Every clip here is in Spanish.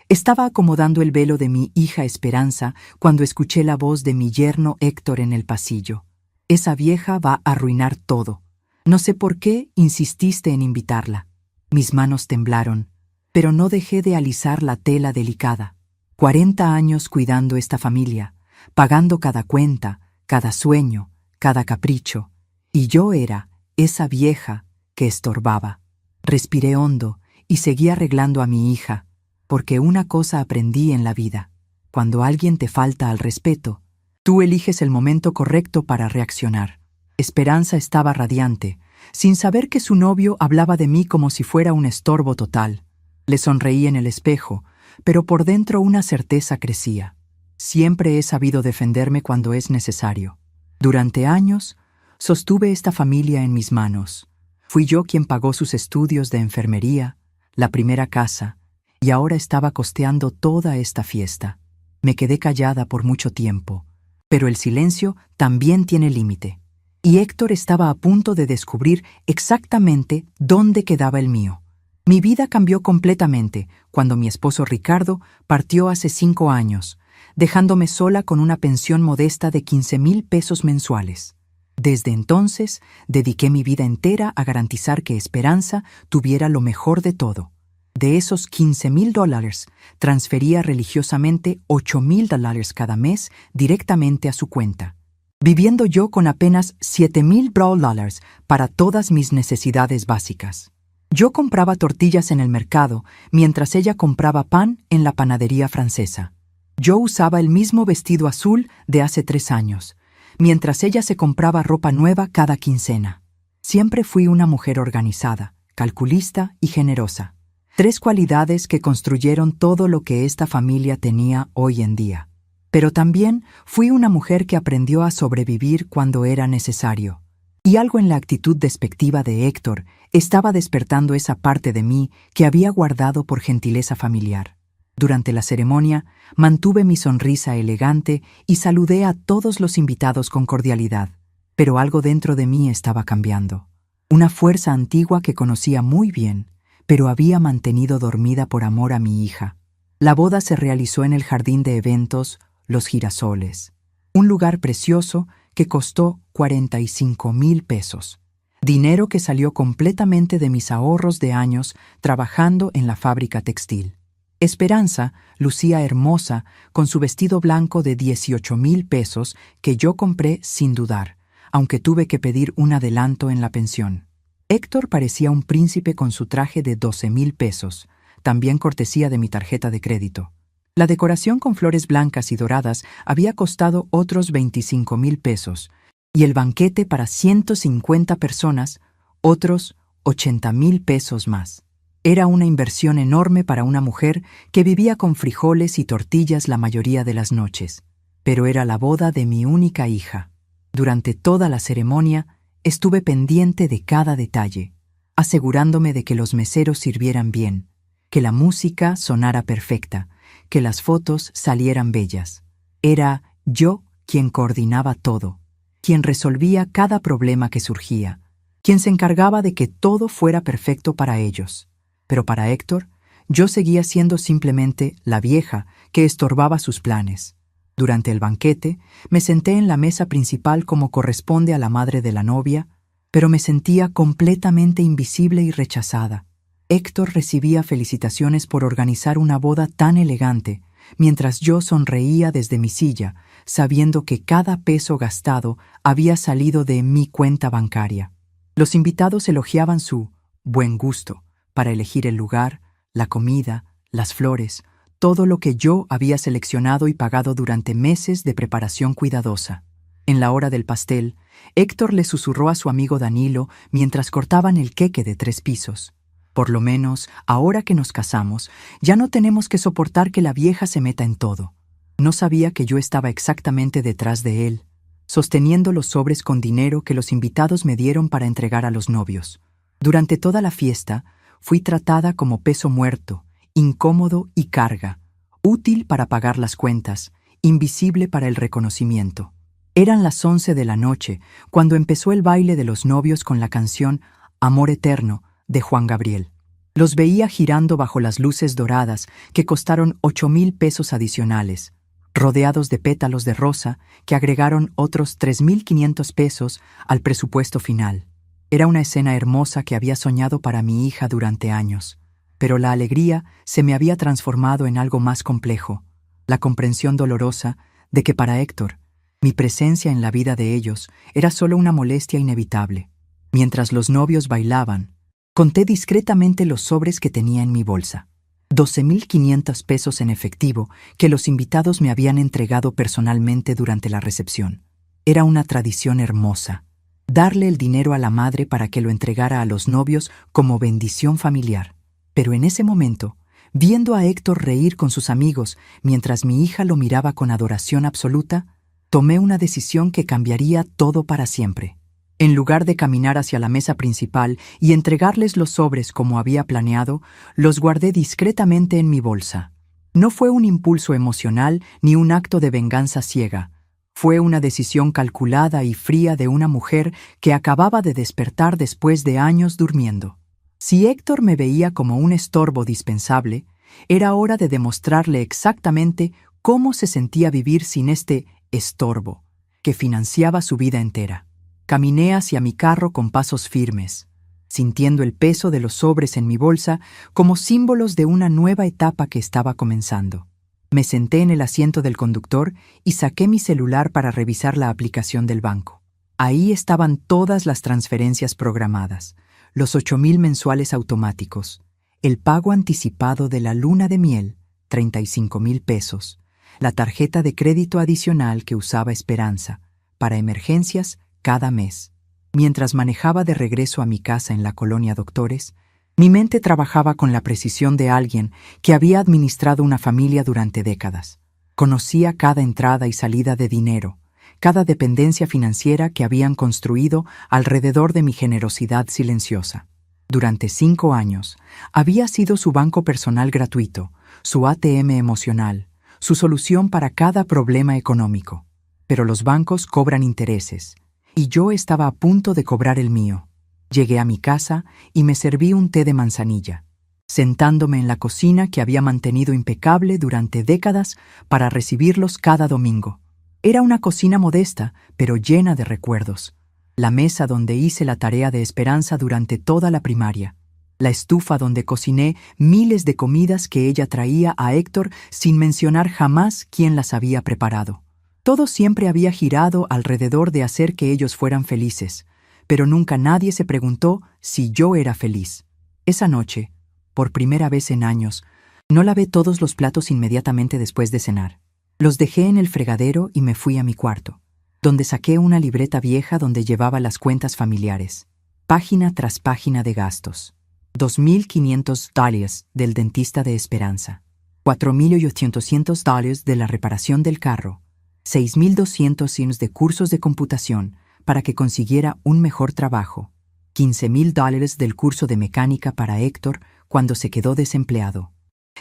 Estaba acomodando el velo de mi hija Esperanza cuando escuché la voz de mi yerno Héctor en el pasillo. Esa vieja va a arruinar todo. No sé por qué insististe en invitarla. Mis manos temblaron, pero no dejé de alisar la tela delicada. 40 años cuidando esta familia, pagando cada cuenta, cada sueño, cada capricho. Y yo era esa vieja que estorbaba. Respiré hondo y seguí arreglando a mi hija, porque una cosa aprendí en la vida. Cuando alguien te falta al respeto, tú eliges el momento correcto para reaccionar. Esperanza estaba radiante, sin saber que su novio hablaba de mí como si fuera un estorbo total. Le sonreí en el espejo, pero por dentro una certeza crecía. Siempre he sabido defenderme cuando es necesario. Durante años, sostuve esta familia en mis manos. Fui yo quien pagó sus estudios de enfermería, la primera casa, y ahora estaba costeando toda esta fiesta. Me quedé callada por mucho tiempo, pero el silencio también tiene límite. Y Héctor estaba a punto de descubrir exactamente dónde quedaba el mío. Mi vida cambió completamente cuando mi esposo Ricardo partió hace 5 años, dejándome sola con una pensión modesta de 15,000 pesos mensuales. Desde entonces, dediqué mi vida entera a garantizar que Esperanza tuviera lo mejor de todo. De esos $15,000, transfería religiosamente $8,000 cada mes directamente a su cuenta, viviendo yo con apenas $7,000 para todas mis necesidades básicas. Yo compraba tortillas en el mercado, mientras ella compraba pan en la panadería francesa. Yo usaba el mismo vestido azul de hace 3 años, mientras ella se compraba ropa nueva cada quincena. Siempre fui una mujer organizada, calculista y generosa. 3 cualidades que construyeron todo lo que esta familia tenía hoy en día. Pero también fui una mujer que aprendió a sobrevivir cuando era necesario. Y algo en la actitud despectiva de Héctor estaba despertando esa parte de mí que había guardado por gentileza familiar. Durante la ceremonia, mantuve mi sonrisa elegante y saludé a todos los invitados con cordialidad. Pero algo dentro de mí estaba cambiando. Una fuerza antigua que conocía muy bien, pero había mantenido dormida por amor a mi hija. La boda se realizó en el jardín de eventos Los Girasoles, un lugar precioso que costó 45,000 pesos, dinero que salió completamente de mis ahorros de años trabajando en la fábrica textil. Esperanza lucía hermosa con su vestido blanco de 18,000 pesos que yo compré sin dudar, aunque tuve que pedir un adelanto en la pensión. Héctor parecía un príncipe con su traje de 12,000 pesos, también cortesía de mi tarjeta de crédito. La decoración con flores blancas y doradas había costado otros 25,000 pesos, y el banquete para 150 personas, otros 80,000 pesos más. Era una inversión enorme para una mujer que vivía con frijoles y tortillas la mayoría de las noches. Pero era la boda de mi única hija. Durante toda la ceremonia, estuve pendiente de cada detalle, asegurándome de que los meseros sirvieran bien, que la música sonara perfecta, que las fotos salieran bellas. Era yo quien coordinaba todo, quien resolvía cada problema que surgía, quien se encargaba de que todo fuera perfecto para ellos. Pero para Héctor, yo seguía siendo simplemente la vieja que estorbaba sus planes. Durante el banquete, me senté en la mesa principal como corresponde a la madre de la novia, pero me sentía completamente invisible y rechazada. Héctor recibía felicitaciones por organizar una boda tan elegante, mientras yo sonreía desde mi silla, sabiendo que cada peso gastado había salido de mi cuenta bancaria. Los invitados elogiaban su buen gusto para elegir el lugar, la comida, las flores, todo lo que yo había seleccionado y pagado durante meses de preparación cuidadosa. En la hora del pastel, Héctor le susurró a su amigo Danilo mientras cortaban el queque de 3 pisos. Por lo menos, ahora que nos casamos, ya no tenemos que soportar que la vieja se meta en todo. No sabía que yo estaba exactamente detrás de él, sosteniendo los sobres con dinero que los invitados me dieron para entregar a los novios. Durante toda la fiesta, fui tratada como peso muerto, incómodo y carga, útil para pagar las cuentas, invisible para el reconocimiento. Eran las 11 de la noche cuando empezó el baile de los novios con la canción Amor Eterno de Juan Gabriel. Los veía girando bajo las luces doradas que costaron 8,000 pesos adicionales, rodeados de pétalos de rosa que agregaron otros 3,500 pesos al presupuesto final. Era una escena hermosa que había soñado para mi hija durante años, pero la alegría se me había transformado en algo más complejo, la comprensión dolorosa de que para Héctor, mi presencia en la vida de ellos era solo una molestia inevitable. Mientras los novios bailaban, conté discretamente los sobres que tenía en mi bolsa. 12,500 pesos en efectivo que los invitados me habían entregado personalmente durante la recepción. Era una tradición hermosa, darle el dinero a la madre para que lo entregara a los novios como bendición familiar. Pero en ese momento, viendo a Héctor reír con sus amigos mientras mi hija lo miraba con adoración absoluta, tomé una decisión que cambiaría todo para siempre. En lugar de caminar hacia la mesa principal y entregarles los sobres como había planeado, los guardé discretamente en mi bolsa. No fue un impulso emocional ni un acto de venganza ciega. Fue una decisión calculada y fría de una mujer que acababa de despertar después de años durmiendo. Si Héctor me veía como un estorbo dispensable, era hora de demostrarle exactamente cómo se sentía vivir sin este estorbo, que financiaba su vida entera. Caminé hacia mi carro con pasos firmes, sintiendo el peso de los sobres en mi bolsa como símbolos de una nueva etapa que estaba comenzando. Me senté en el asiento del conductor y saqué mi celular para revisar la aplicación del banco. Ahí estaban todas las transferencias programadas, los 8,000 mensuales automáticos, el pago anticipado de la luna de miel, 35,000 pesos, la tarjeta de crédito adicional que usaba Esperanza, para emergencias cada mes. Mientras manejaba de regreso a mi casa en la colonia Doctores, mi mente trabajaba con la precisión de alguien que había administrado una familia durante décadas. Conocía cada entrada y salida de dinero, cada dependencia financiera que habían construido alrededor de mi generosidad silenciosa. Durante 5 años, había sido su banco personal gratuito, su ATM emocional, su solución para cada problema económico. Pero los bancos cobran intereses, y yo estaba a punto de cobrar el mío. Llegué a mi casa y me serví un té de manzanilla, sentándome en la cocina que había mantenido impecable durante décadas para recibirlos cada domingo. Era una cocina modesta, pero llena de recuerdos. La mesa donde hice la tarea de Esperanza durante toda la primaria. La estufa donde cociné miles de comidas que ella traía a Héctor sin mencionar jamás quién las había preparado. Todo siempre había girado alrededor de hacer que ellos fueran felices, pero nunca nadie se preguntó si yo era feliz. Esa noche, por primera vez en años, no lavé todos los platos inmediatamente después de cenar. Los dejé en el fregadero y me fui a mi cuarto, donde saqué una libreta vieja donde llevaba las cuentas familiares, página tras página de gastos. $2,500 del dentista de Esperanza, $4,800 de la reparación del carro, 6,200 de cursos de computación para que consiguiera un mejor trabajo, $15,000 del curso de mecánica para Héctor cuando se quedó desempleado.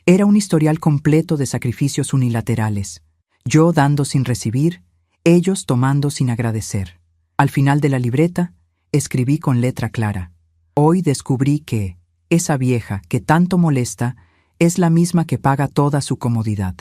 Era un historial completo de sacrificios unilaterales, yo dando sin recibir, ellos tomando sin agradecer. Al final de la libreta, escribí con letra clara: hoy descubrí que esa vieja que tanto molesta es la misma que paga toda su comodidad.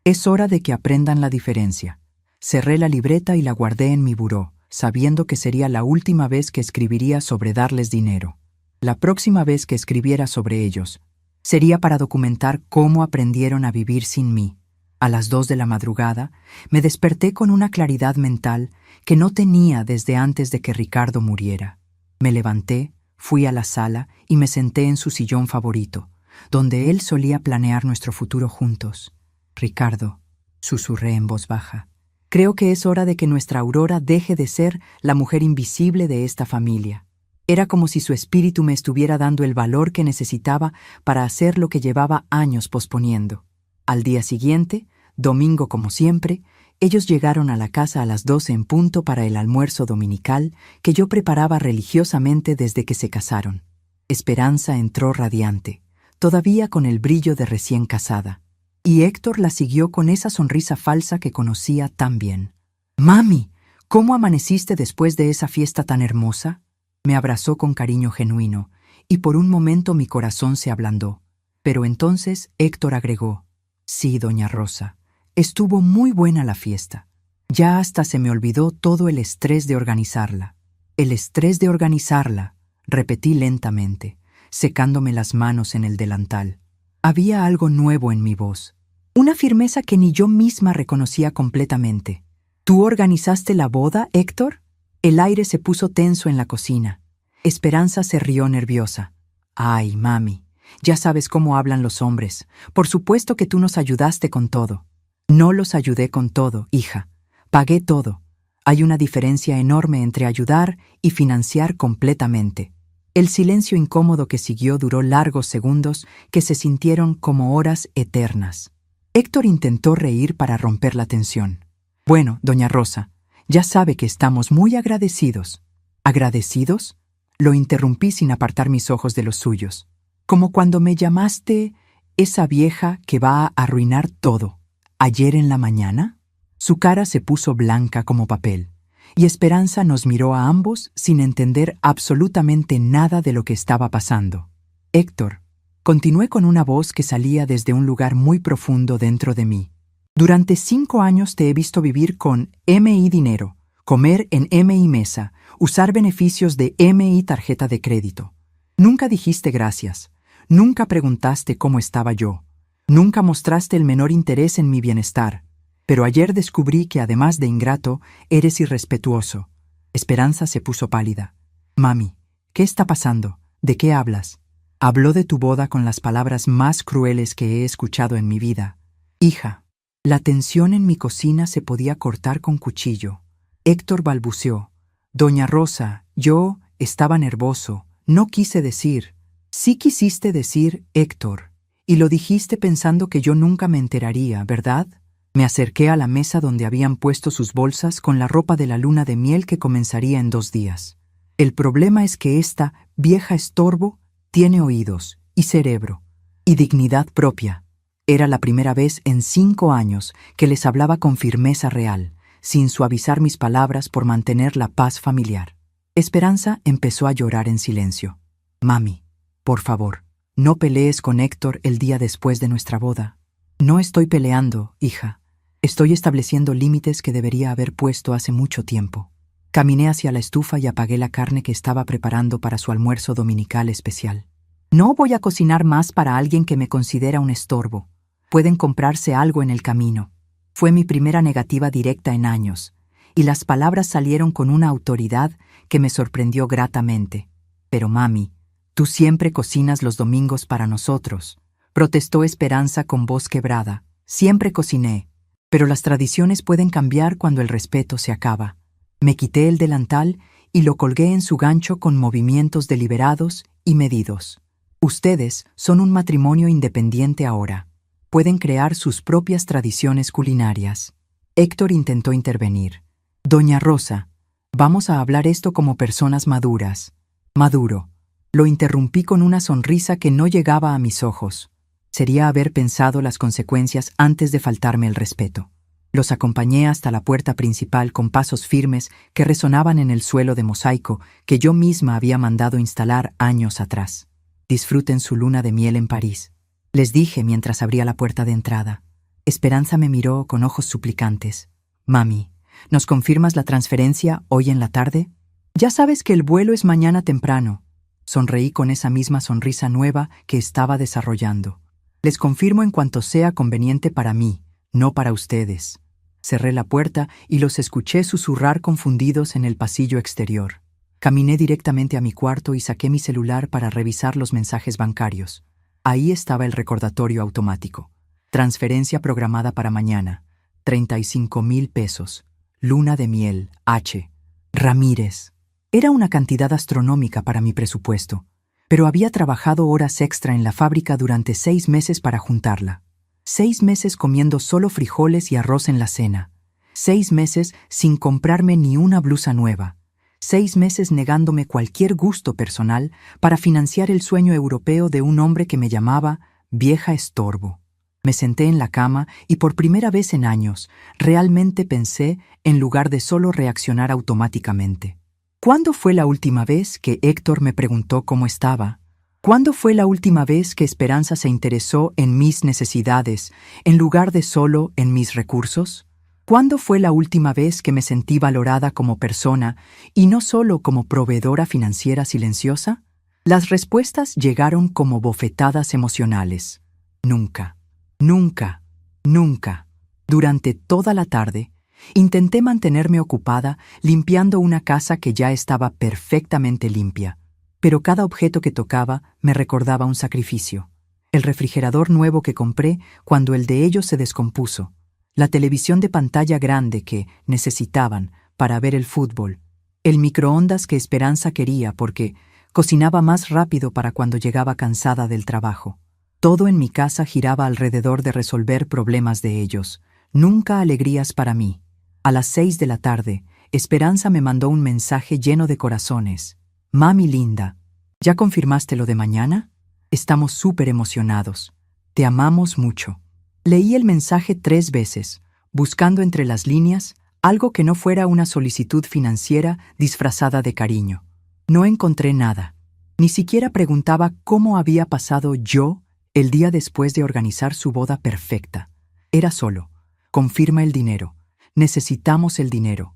Es hora de que aprendan la diferencia. Cerré la libreta y la guardé en mi buró, sabiendo que sería la última vez que escribiría sobre darles dinero. La próxima vez que escribiera sobre ellos, sería para documentar cómo aprendieron a vivir sin mí. A las 2 de la madrugada, me desperté con una claridad mental que no tenía desde antes de que Ricardo muriera. Me levanté, fui a la sala y me senté en su sillón favorito, donde él solía planear nuestro futuro juntos. Ricardo, susurré en voz baja, creo que es hora de que nuestra Aurora deje de ser la mujer invisible de esta familia. Era como si su espíritu me estuviera dando el valor que necesitaba para hacer lo que llevaba años posponiendo. Al día siguiente, domingo como siempre, ellos llegaron a la casa a las 12 en punto para el almuerzo dominical que yo preparaba religiosamente desde que se casaron. Esperanza entró radiante, todavía con el brillo de recién casada, y Héctor la siguió con esa sonrisa falsa que conocía tan bien. «Mami, ¿cómo amaneciste después de esa fiesta tan hermosa?». Me abrazó con cariño genuino, y por un momento mi corazón se ablandó. Pero entonces Héctor agregó: «Sí, doña Rosa, estuvo muy buena la fiesta. Ya hasta se me olvidó todo el estrés de organizarla». «El estrés de organizarla», repetí lentamente, secándome las manos en el delantal. Había algo nuevo en mi voz, una firmeza que ni yo misma reconocía completamente. «¿Tú organizaste la boda, Héctor?». El aire se puso tenso en la cocina. Esperanza se rió nerviosa. «Ay, mami, ya sabes cómo hablan los hombres. Por supuesto que tú nos ayudaste con todo». «No los ayudé con todo, hija. Pagué todo. Hay una diferencia enorme entre ayudar y financiar completamente». El silencio incómodo que siguió duró largos segundos que se sintieron como horas eternas. Héctor intentó reír para romper la tensión. «Bueno, doña Rosa, ya sabe que estamos muy agradecidos». «¿Agradecidos?». Lo interrumpí sin apartar mis ojos de los suyos. «Como cuando me llamaste esa vieja que va a arruinar todo. ¿Ayer en la mañana?». Su cara se puso blanca como papel, y Esperanza nos miró a ambos sin entender absolutamente nada de lo que estaba pasando. «Héctor», continué con una voz que salía desde un lugar muy profundo dentro de mí, «durante 5 años te he visto vivir con M.I. Dinero, comer en M.I. Mesa, usar beneficios de M.I. Tarjeta de crédito. Nunca dijiste gracias, nunca preguntaste cómo estaba yo, nunca mostraste el menor interés en mi bienestar. Pero ayer descubrí que además de ingrato, eres irrespetuoso». Esperanza se puso pálida. «Mami, ¿qué está pasando? ¿De qué hablas?». Habló de tu boda con las palabras más crueles que he escuchado en mi vida. «Hija». La tensión en mi cocina se podía cortar con cuchillo. Héctor balbuceó: «Doña Rosa, yo estaba nervioso. No quise decir». «Sí quisiste decir, Héctor. Y lo dijiste pensando que yo nunca me enteraría, ¿verdad?». Me acerqué a la mesa donde habían puesto sus bolsas con la ropa de la luna de miel que comenzaría en 2 días. «El problema es que esta vieja estorbo tiene oídos y cerebro y dignidad propia». Era la primera vez en 5 años que les hablaba con firmeza real, sin suavizar mis palabras por mantener la paz familiar. Esperanza empezó a llorar en silencio. «Mami, por favor, no pelees con Héctor el día después de nuestra boda». «No estoy peleando, hija. Estoy estableciendo límites que debería haber puesto hace mucho tiempo». Caminé hacia la estufa y apagué la carne que estaba preparando para su almuerzo dominical especial. «No voy a cocinar más para alguien que me considera un estorbo. Pueden comprarse algo en el camino». Fue mi primera negativa directa en años, y las palabras salieron con una autoridad que me sorprendió gratamente. «Pero mami, tú siempre cocinas los domingos para nosotros», protestó Esperanza con voz quebrada. «Siempre cociné, pero las tradiciones pueden cambiar cuando el respeto se acaba». Me quité el delantal y lo colgué en su gancho con movimientos deliberados y medidos. «Ustedes son un matrimonio independiente ahora. Pueden crear sus propias tradiciones culinarias». Héctor intentó intervenir. «Doña Rosa, vamos a hablar esto como personas maduras». «Maduro». Lo interrumpí con una sonrisa que no llegaba a mis ojos. Sería haber pensado las consecuencias antes de faltarme el respeto. Los acompañé hasta la puerta principal con pasos firmes que resonaban en el suelo de mosaico que yo misma había mandado instalar años atrás. «Disfruten su luna de miel en París», les dije mientras abría la puerta de entrada. Esperanza me miró con ojos suplicantes. «Mami, ¿nos confirmas la transferencia hoy en la tarde?». «Ya sabes que el vuelo es mañana temprano». Sonreí con esa misma sonrisa nueva que estaba desarrollando. «Les confirmo en cuanto sea conveniente para mí, no para ustedes». Cerré la puerta y los escuché susurrar confundidos en el pasillo exterior. Caminé directamente a mi cuarto y saqué mi celular para revisar los mensajes bancarios. Ahí estaba el recordatorio automático. Transferencia programada para mañana. 35,000 pesos. Luna de miel, H. Ramírez. Era una cantidad astronómica para mi presupuesto, pero había trabajado horas extra en la fábrica durante 6 meses para juntarla. 6 meses comiendo solo frijoles y arroz en la cena. 6 meses sin comprarme ni una blusa nueva. 6 meses negándome cualquier gusto personal para financiar el sueño europeo de un hombre que me llamaba vieja estorbo. Me senté en la cama y por primera vez en años realmente pensé en lugar de solo reaccionar automáticamente. ¿Cuándo fue la última vez que Héctor me preguntó cómo estaba? ¿Cuándo fue la última vez que Esperanza se interesó en mis necesidades, en lugar de solo en mis recursos? ¿Cuándo fue la última vez que me sentí valorada como persona y no solo como proveedora financiera silenciosa? Las respuestas llegaron como bofetadas emocionales. Nunca, nunca, nunca. Durante toda la tarde, intenté mantenerme ocupada limpiando una casa que ya estaba perfectamente limpia, pero cada objeto que tocaba me recordaba un sacrificio. El refrigerador nuevo que compré cuando el de ellos se descompuso, la televisión de pantalla grande que necesitaban para ver el fútbol, el microondas que Esperanza quería porque cocinaba más rápido para cuando llegaba cansada del trabajo. Todo en mi casa giraba alrededor de resolver problemas de ellos, nunca alegrías para mí. A las 6 de la tarde, Esperanza me mandó un mensaje lleno de corazones. Mami linda, ¿ya confirmaste lo de mañana? Estamos súper emocionados. Te amamos mucho. Leí el mensaje 3 veces, buscando entre las líneas algo que no fuera una solicitud financiera disfrazada de cariño. No encontré nada. Ni siquiera preguntaba cómo había pasado yo el día después de organizar su boda perfecta. Era solo: confirma el dinero. Necesitamos el dinero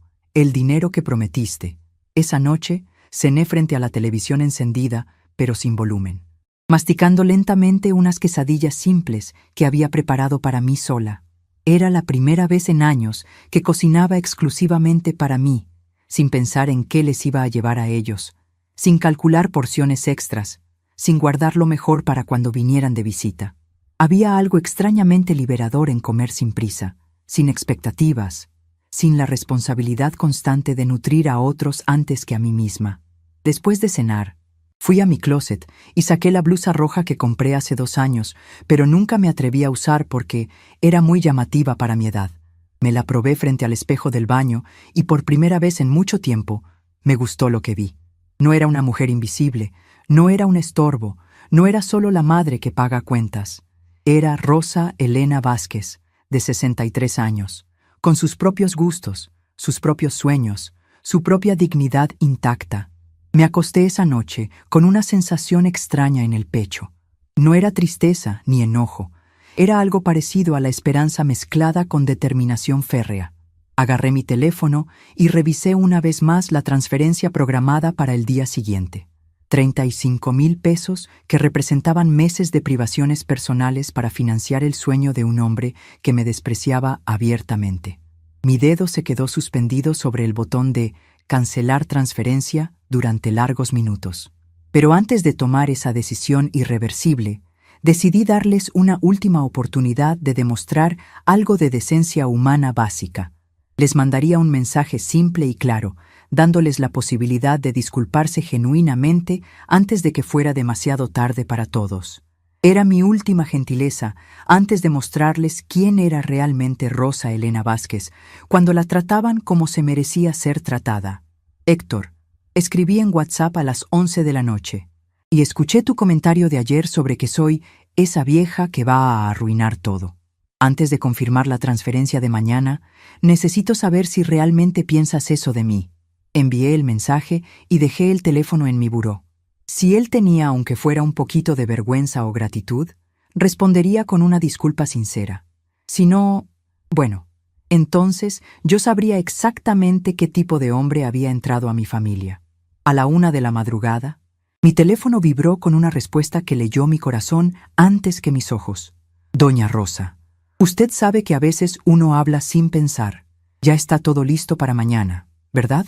que prometiste. Esa noche cené frente a la televisión encendida, pero sin volumen, masticando lentamente unas quesadillas simples que había preparado para mí sola. Era la primera vez en años que cocinaba exclusivamente para mí, sin pensar en qué les iba a llevar a ellos, sin calcular porciones extras, sin guardar lo mejor para cuando vinieran de visita. Había algo extrañamente liberador en comer sin prisa, sin expectativas, sin la responsabilidad constante de nutrir a otros antes que a mí misma. Después de cenar, fui a mi closet y saqué la blusa roja que compré hace 2 años, pero nunca me atreví a usar porque era muy llamativa para mi edad. Me la probé frente al espejo del baño y por primera vez en mucho tiempo me gustó lo que vi. No era una mujer invisible, no era un estorbo, no era solo la madre que paga cuentas. Era Rosa Elena Vázquez, de 63 años, con sus propios gustos, sus propios sueños, su propia dignidad intacta. Me acosté esa noche con una sensación extraña en el pecho. No era tristeza ni enojo, era algo parecido a la esperanza mezclada con determinación férrea. Agarré mi teléfono y revisé una vez más la transferencia programada para el día siguiente. 35,000 pesos que representaban meses de privaciones personales para financiar el sueño de un hombre que me despreciaba abiertamente. Mi dedo se quedó suspendido sobre el botón de cancelar transferencia durante largos minutos. Pero antes de tomar esa decisión irreversible, decidí darles una última oportunidad de demostrar algo de decencia humana básica. Les mandaría un mensaje simple y claro, dándoles la posibilidad de disculparse genuinamente antes de que fuera demasiado tarde para todos. Era mi última gentileza antes de mostrarles quién era realmente Rosa Elena Vázquez, cuando la trataban como se merecía ser tratada. Héctor, escribí en WhatsApp a las 11 de la noche, y escuché tu comentario de ayer sobre que soy esa vieja que va a arruinar todo. Antes de confirmar la transferencia de mañana, necesito saber si realmente piensas eso de mí. Envié el mensaje y dejé el teléfono en mi buró. Si él tenía, aunque fuera un poquito de vergüenza o gratitud, respondería con una disculpa sincera. Si no, bueno, entonces yo sabría exactamente qué tipo de hombre había entrado a mi familia. A la 1 de la madrugada, mi teléfono vibró con una respuesta que leyó mi corazón antes que mis ojos. Doña Rosa, usted sabe que a veces uno habla sin pensar. Ya está todo listo para mañana, ¿verdad?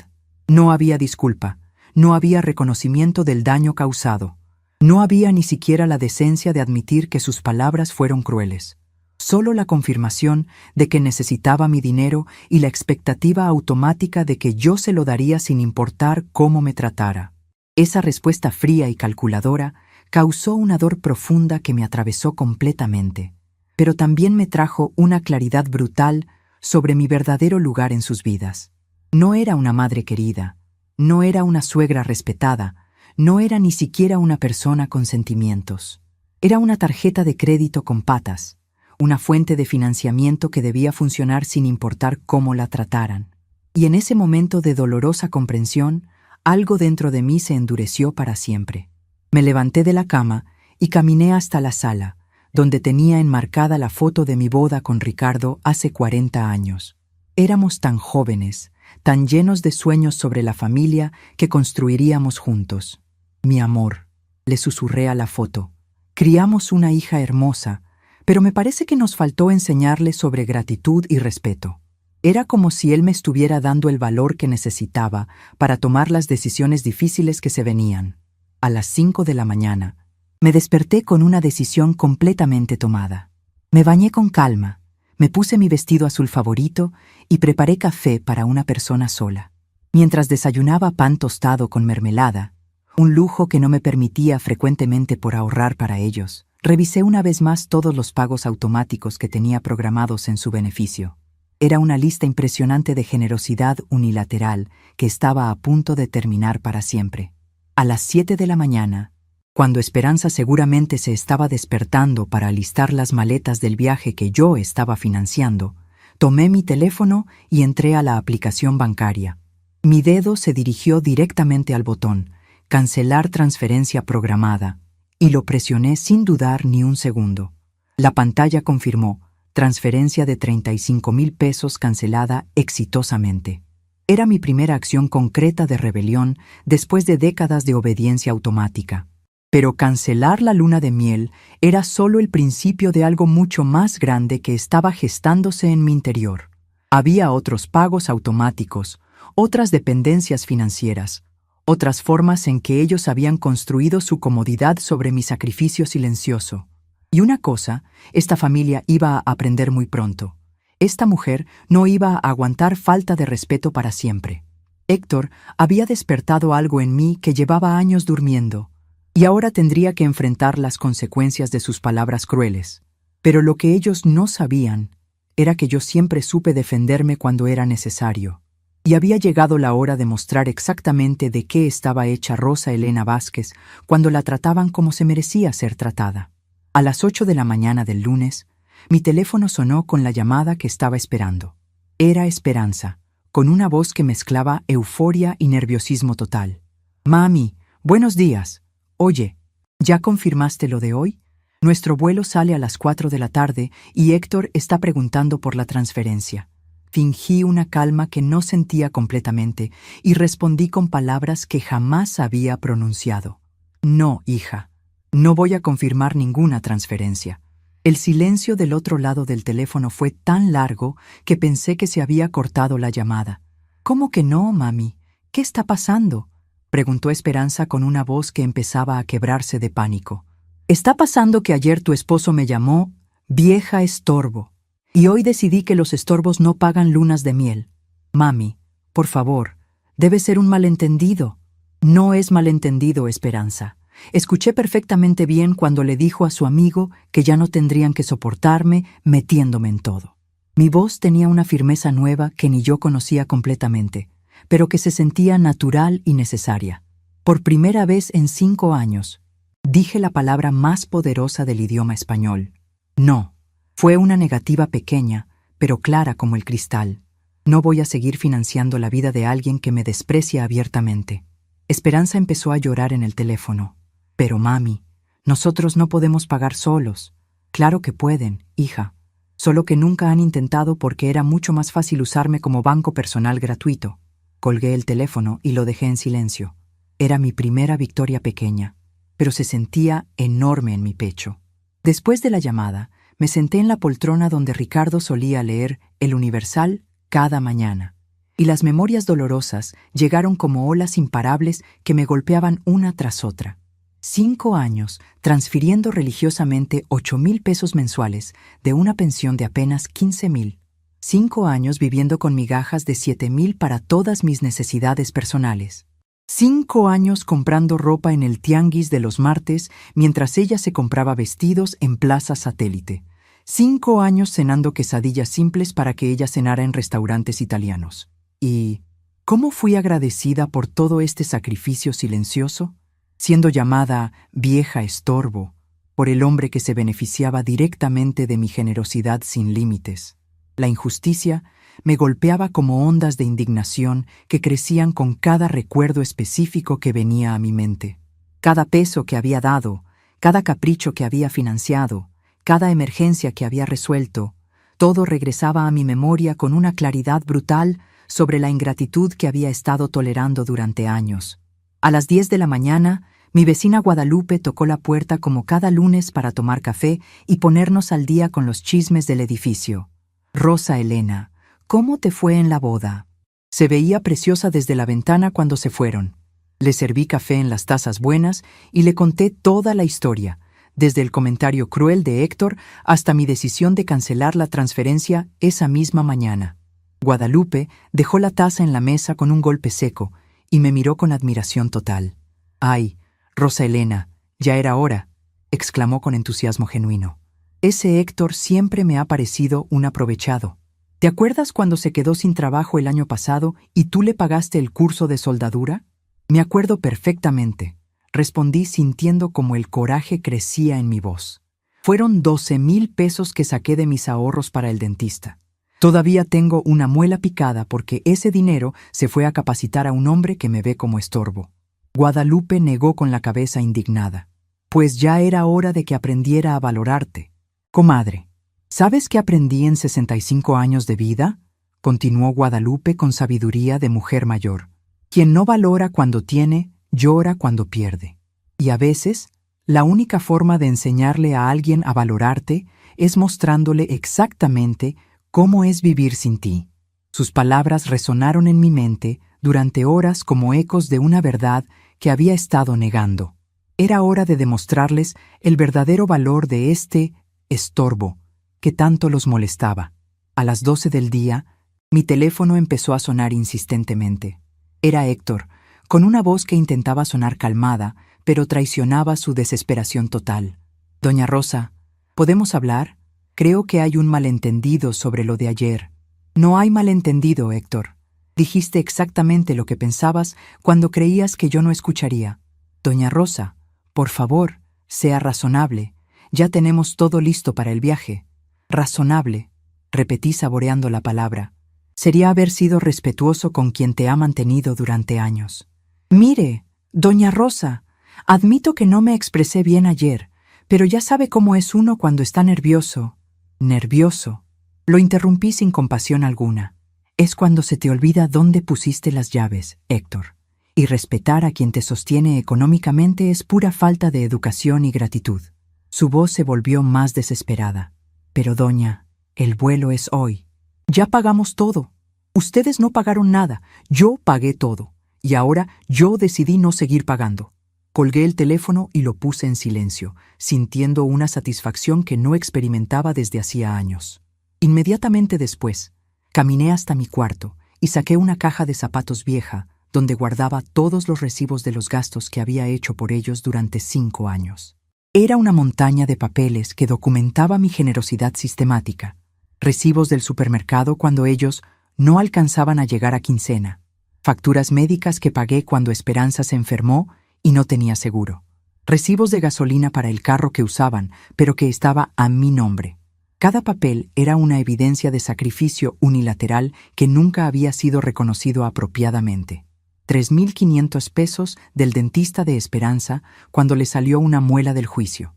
No había disculpa. No había reconocimiento del daño causado. No había ni siquiera la decencia de admitir que sus palabras fueron crueles. Solo la confirmación de que necesitaba mi dinero y la expectativa automática de que yo se lo daría sin importar cómo me tratara. Esa respuesta fría y calculadora causó una dor profunda que me atravesó completamente, pero también me trajo una claridad brutal sobre mi verdadero lugar en sus vidas. No era una madre querida. No era una suegra respetada, no era ni siquiera una persona con sentimientos. Era una tarjeta de crédito con patas, una fuente de financiamiento que debía funcionar sin importar cómo la trataran. Y en ese momento de dolorosa comprensión, algo dentro de mí se endureció para siempre. Me levanté de la cama y caminé hasta la sala, donde tenía enmarcada la foto de mi boda con Ricardo hace 40 años. Éramos tan jóvenes, tan llenos de sueños sobre la familia que construiríamos juntos. Mi amor, le susurré a la foto. Criamos una hija hermosa, pero me parece que nos faltó enseñarle sobre gratitud y respeto. Era como si él me estuviera dando el valor que necesitaba para tomar las decisiones difíciles que se venían. A las 5 de la mañana, me desperté con una decisión completamente tomada. Me bañé con calma, me puse mi vestido azul favorito y preparé café para una persona sola. Mientras desayunaba pan tostado con mermelada, un lujo que no me permitía frecuentemente por ahorrar para ellos, revisé una vez más todos los pagos automáticos que tenía programados en su beneficio. Era una lista impresionante de generosidad unilateral que estaba a punto de terminar para siempre. A las 7 de la mañana, cuando Esperanza seguramente se estaba despertando para alistar las maletas del viaje que yo estaba financiando, tomé mi teléfono y entré a la aplicación bancaria. Mi dedo se dirigió directamente al botón «Cancelar transferencia programada» y lo presioné sin dudar ni un segundo. La pantalla confirmó «Transferencia de 35,000 pesos cancelada exitosamente». Era mi primera acción concreta de rebelión después de décadas de obediencia automática. Pero cancelar la luna de miel era solo el principio de algo mucho más grande que estaba gestándose en mi interior. Había otros pagos automáticos, otras dependencias financieras, otras formas en que ellos habían construido su comodidad sobre mi sacrificio silencioso. Y una cosa, esta familia iba a aprender muy pronto. Esta mujer no iba a aguantar falta de respeto para siempre. Héctor había despertado algo en mí que llevaba años durmiendo, y ahora tendría que enfrentar las consecuencias de sus palabras crueles. Pero lo que ellos no sabían era que yo siempre supe defenderme cuando era necesario. Y había llegado la hora de mostrar exactamente de qué estaba hecha Rosa Elena Vázquez cuando la trataban como se merecía ser tratada. A las 8 de la mañana del lunes, mi teléfono sonó con la llamada que estaba esperando. Era Esperanza, con una voz que mezclaba euforia y nerviosismo total. «Mami, buenos días. Oye, ¿ya confirmaste lo de hoy? Nuestro vuelo sale a las 4 de la tarde y Héctor está preguntando por la transferencia». Fingí una calma que no sentía completamente y respondí con palabras que jamás había pronunciado. «No, hija, no voy a confirmar ninguna transferencia». El silencio del otro lado del teléfono fue tan largo que pensé que se había cortado la llamada. «¿Cómo que no, mami? ¿Qué está pasando?», preguntó Esperanza con una voz que empezaba a quebrarse de pánico. «Está pasando que ayer tu esposo me llamó vieja estorbo, y hoy decidí que los estorbos no pagan lunas de miel. Mami, por favor, debe ser un malentendido». «No es malentendido, Esperanza. Escuché perfectamente bien cuando le dijo a su amigo que ya no tendrían que soportarme metiéndome en todo». Mi voz tenía una firmeza nueva que ni yo conocía completamente, pero que se sentía natural y necesaria. Por primera vez en 5 años, dije la palabra más poderosa del idioma español. «No». Fue una negativa pequeña, pero clara como el cristal. No voy a seguir financiando la vida de alguien que me desprecia abiertamente. Esperanza empezó a llorar en el teléfono. «Pero mami, nosotros no podemos pagar solos». «Claro que pueden, hija. Solo que nunca han intentado porque era mucho más fácil usarme como banco personal gratuito». Colgué el teléfono y lo dejé en silencio. Era mi primera victoria pequeña, pero se sentía enorme en mi pecho. Después de la llamada, me senté en la poltrona donde Ricardo solía leer El Universal cada mañana, y las memorias dolorosas llegaron como olas imparables que me golpeaban una tras otra. 5 años transfiriendo religiosamente 8,000 pesos mensuales de una pensión de apenas 15,000. 5 años viviendo con migajas de 7,000 para todas mis necesidades personales. 5 años comprando ropa en el tianguis de los martes mientras ella se compraba vestidos en Plaza Satélite. 5 años cenando quesadillas simples para que ella cenara en restaurantes italianos. ¿Y cómo fui agradecida por todo este sacrificio silencioso? Siendo llamada vieja estorbo por el hombre que se beneficiaba directamente de mi generosidad sin límites. La injusticia me golpeaba como ondas de indignación que crecían con cada recuerdo específico que venía a mi mente. Cada peso que había dado, cada capricho que había financiado, cada emergencia que había resuelto, todo regresaba a mi memoria con una claridad brutal sobre la ingratitud que había estado tolerando durante años. A las 10 de la mañana, mi vecina Guadalupe tocó la puerta como cada lunes para tomar café y ponernos al día con los chismes del edificio. «Rosa Elena, ¿cómo te fue en la boda?» Se veía preciosa desde la ventana cuando se fueron. Le serví café en las tazas buenas y le conté toda la historia, desde el comentario cruel de Héctor hasta mi decisión de cancelar la transferencia esa misma mañana. Guadalupe dejó la taza en la mesa con un golpe seco y me miró con admiración total. «Ay, Rosa Elena, ya era hora», exclamó con entusiasmo genuino. «Ese Héctor siempre me ha parecido un aprovechado. ¿Te acuerdas cuando se quedó sin trabajo el año pasado y tú le pagaste el curso de soldadura?» «Me acuerdo perfectamente», respondí sintiendo como el coraje crecía en mi voz. «Fueron 12,000 pesos que saqué de mis ahorros para el dentista. Todavía tengo una muela picada porque ese dinero se fue a capacitar a un hombre que me ve como estorbo». Guadalupe negó con la cabeza indignada. «Pues ya era hora de que aprendiera a valorarte. Comadre, ¿sabes qué aprendí en 65 años de vida?», continuó Guadalupe con sabiduría de mujer mayor. «Quien no valora cuando tiene, llora cuando pierde. Y a veces, la única forma de enseñarle a alguien a valorarte es mostrándole exactamente cómo es vivir sin ti». Sus palabras resonaron en mi mente durante horas como ecos de una verdad que había estado negando. Era hora de demostrarles el verdadero valor de este estorbo que tanto los molestaba. A las 12 del día, mi teléfono empezó a sonar insistentemente. Era Héctor, con una voz que intentaba sonar calmada, pero traicionaba su desesperación total. «Doña Rosa, ¿podemos hablar? Creo que hay un malentendido sobre lo de ayer». «No hay malentendido, Héctor. Dijiste exactamente lo que pensabas cuando creías que yo no escucharía. Doña Rosa, por favor, sea razonable. Ya tenemos todo listo para el viaje». «Razonable», repetí saboreando la palabra. «Sería haber sido respetuoso con quien te ha mantenido durante años». «Mire, doña Rosa, admito que no me expresé bien ayer, pero ya sabe cómo es uno cuando está nervioso». «Nervioso». Lo interrumpí sin compasión alguna. «Es cuando se te olvida dónde pusiste las llaves, Héctor. Y respetar a quien te sostiene económicamente es pura falta de educación y gratitud». Su voz se volvió más desesperada. «Pero doña, el vuelo es hoy. Ya pagamos todo. Ustedes no pagaron nada, yo pagué todo. Y ahora yo decidí no seguir pagando». Colgué el teléfono y lo puse en silencio, sintiendo una satisfacción que no experimentaba desde hacía años. Inmediatamente después, caminé hasta mi cuarto y saqué una caja de zapatos vieja donde guardaba todos los recibos de los gastos que había hecho por ellos durante 5 años. Era una montaña de papeles que documentaba mi generosidad sistemática. Recibos del supermercado cuando ellos no alcanzaban a llegar a quincena. Facturas médicas que pagué cuando Esperanza se enfermó y no tenía seguro. Recibos de gasolina para el carro que usaban, pero que estaba a mi nombre. Cada papel era una evidencia de sacrificio unilateral que nunca había sido reconocido apropiadamente. 3,500 pesos del dentista de Esperanza cuando le salió una muela del juicio.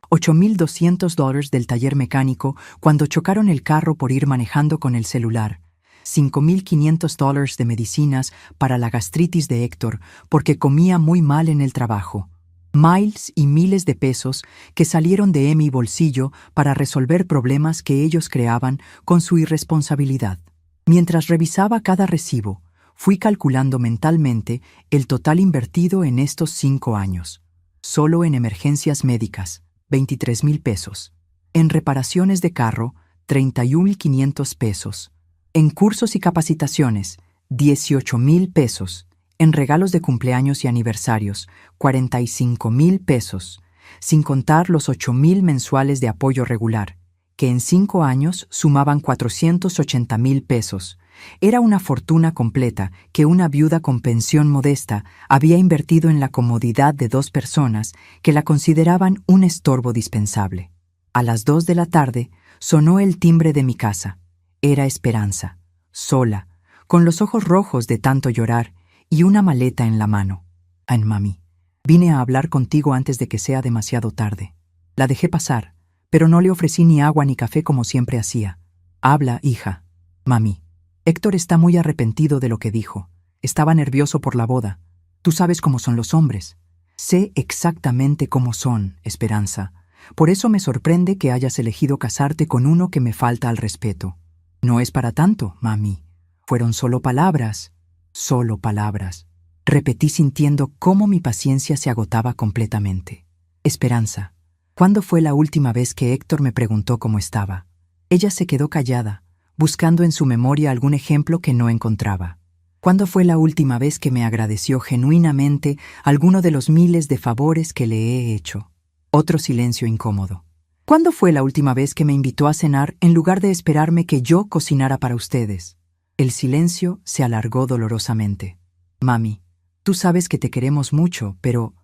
$8,200 del taller mecánico cuando chocaron el carro por ir manejando con el celular. $5,500 de medicinas para la gastritis de Héctor porque comía muy mal en el trabajo. Miles y miles de pesos que salieron de mi bolsillo para resolver problemas que ellos creaban con su irresponsabilidad. Mientras revisaba cada recibo, fui calculando mentalmente el total invertido en estos 5 años. Solo en emergencias médicas, 23,000 pesos. En reparaciones de carro, 31,500 pesos. En cursos y capacitaciones, 18,000 pesos. En regalos de cumpleaños y aniversarios, 45,000 pesos. Sin contar los 8,000 mensuales de apoyo regular, que en 5 años sumaban 480,000 pesos. Era una fortuna completa que una viuda con pensión modesta había invertido en la comodidad de 2 personas que la consideraban un estorbo dispensable. A las 2 de la tarde sonó el timbre de mi casa. Era Esperanza, sola, con los ojos rojos de tanto llorar y una maleta en la mano. «Ay, mami, Vine a hablar contigo antes de que sea demasiado tarde. La dejé pasar, pero no le ofrecí ni agua ni café como siempre hacía. Habla, hija. Mami. Héctor está muy arrepentido de lo que dijo. Estaba nervioso por la boda. Tú sabes cómo son los hombres. Sé exactamente cómo son, Esperanza. Por eso me sorprende que hayas elegido casarte con uno que me falta al respeto. No es para tanto, mami. Fueron solo palabras. Solo palabras. Repetí sintiendo cómo mi paciencia se agotaba completamente. Esperanza. ¿Cuándo fue la última vez que Héctor me preguntó cómo estaba? Ella se quedó callada, buscando en su memoria algún ejemplo que no encontraba. ¿Cuándo fue la última vez que me agradeció genuinamente alguno de los miles de favores que le he hecho? Otro silencio incómodo. ¿Cuándo fue la última vez que me invitó a cenar en lugar de esperarme que yo cocinara para ustedes? El silencio se alargó dolorosamente. Mami, tú sabes que te queremos mucho, pero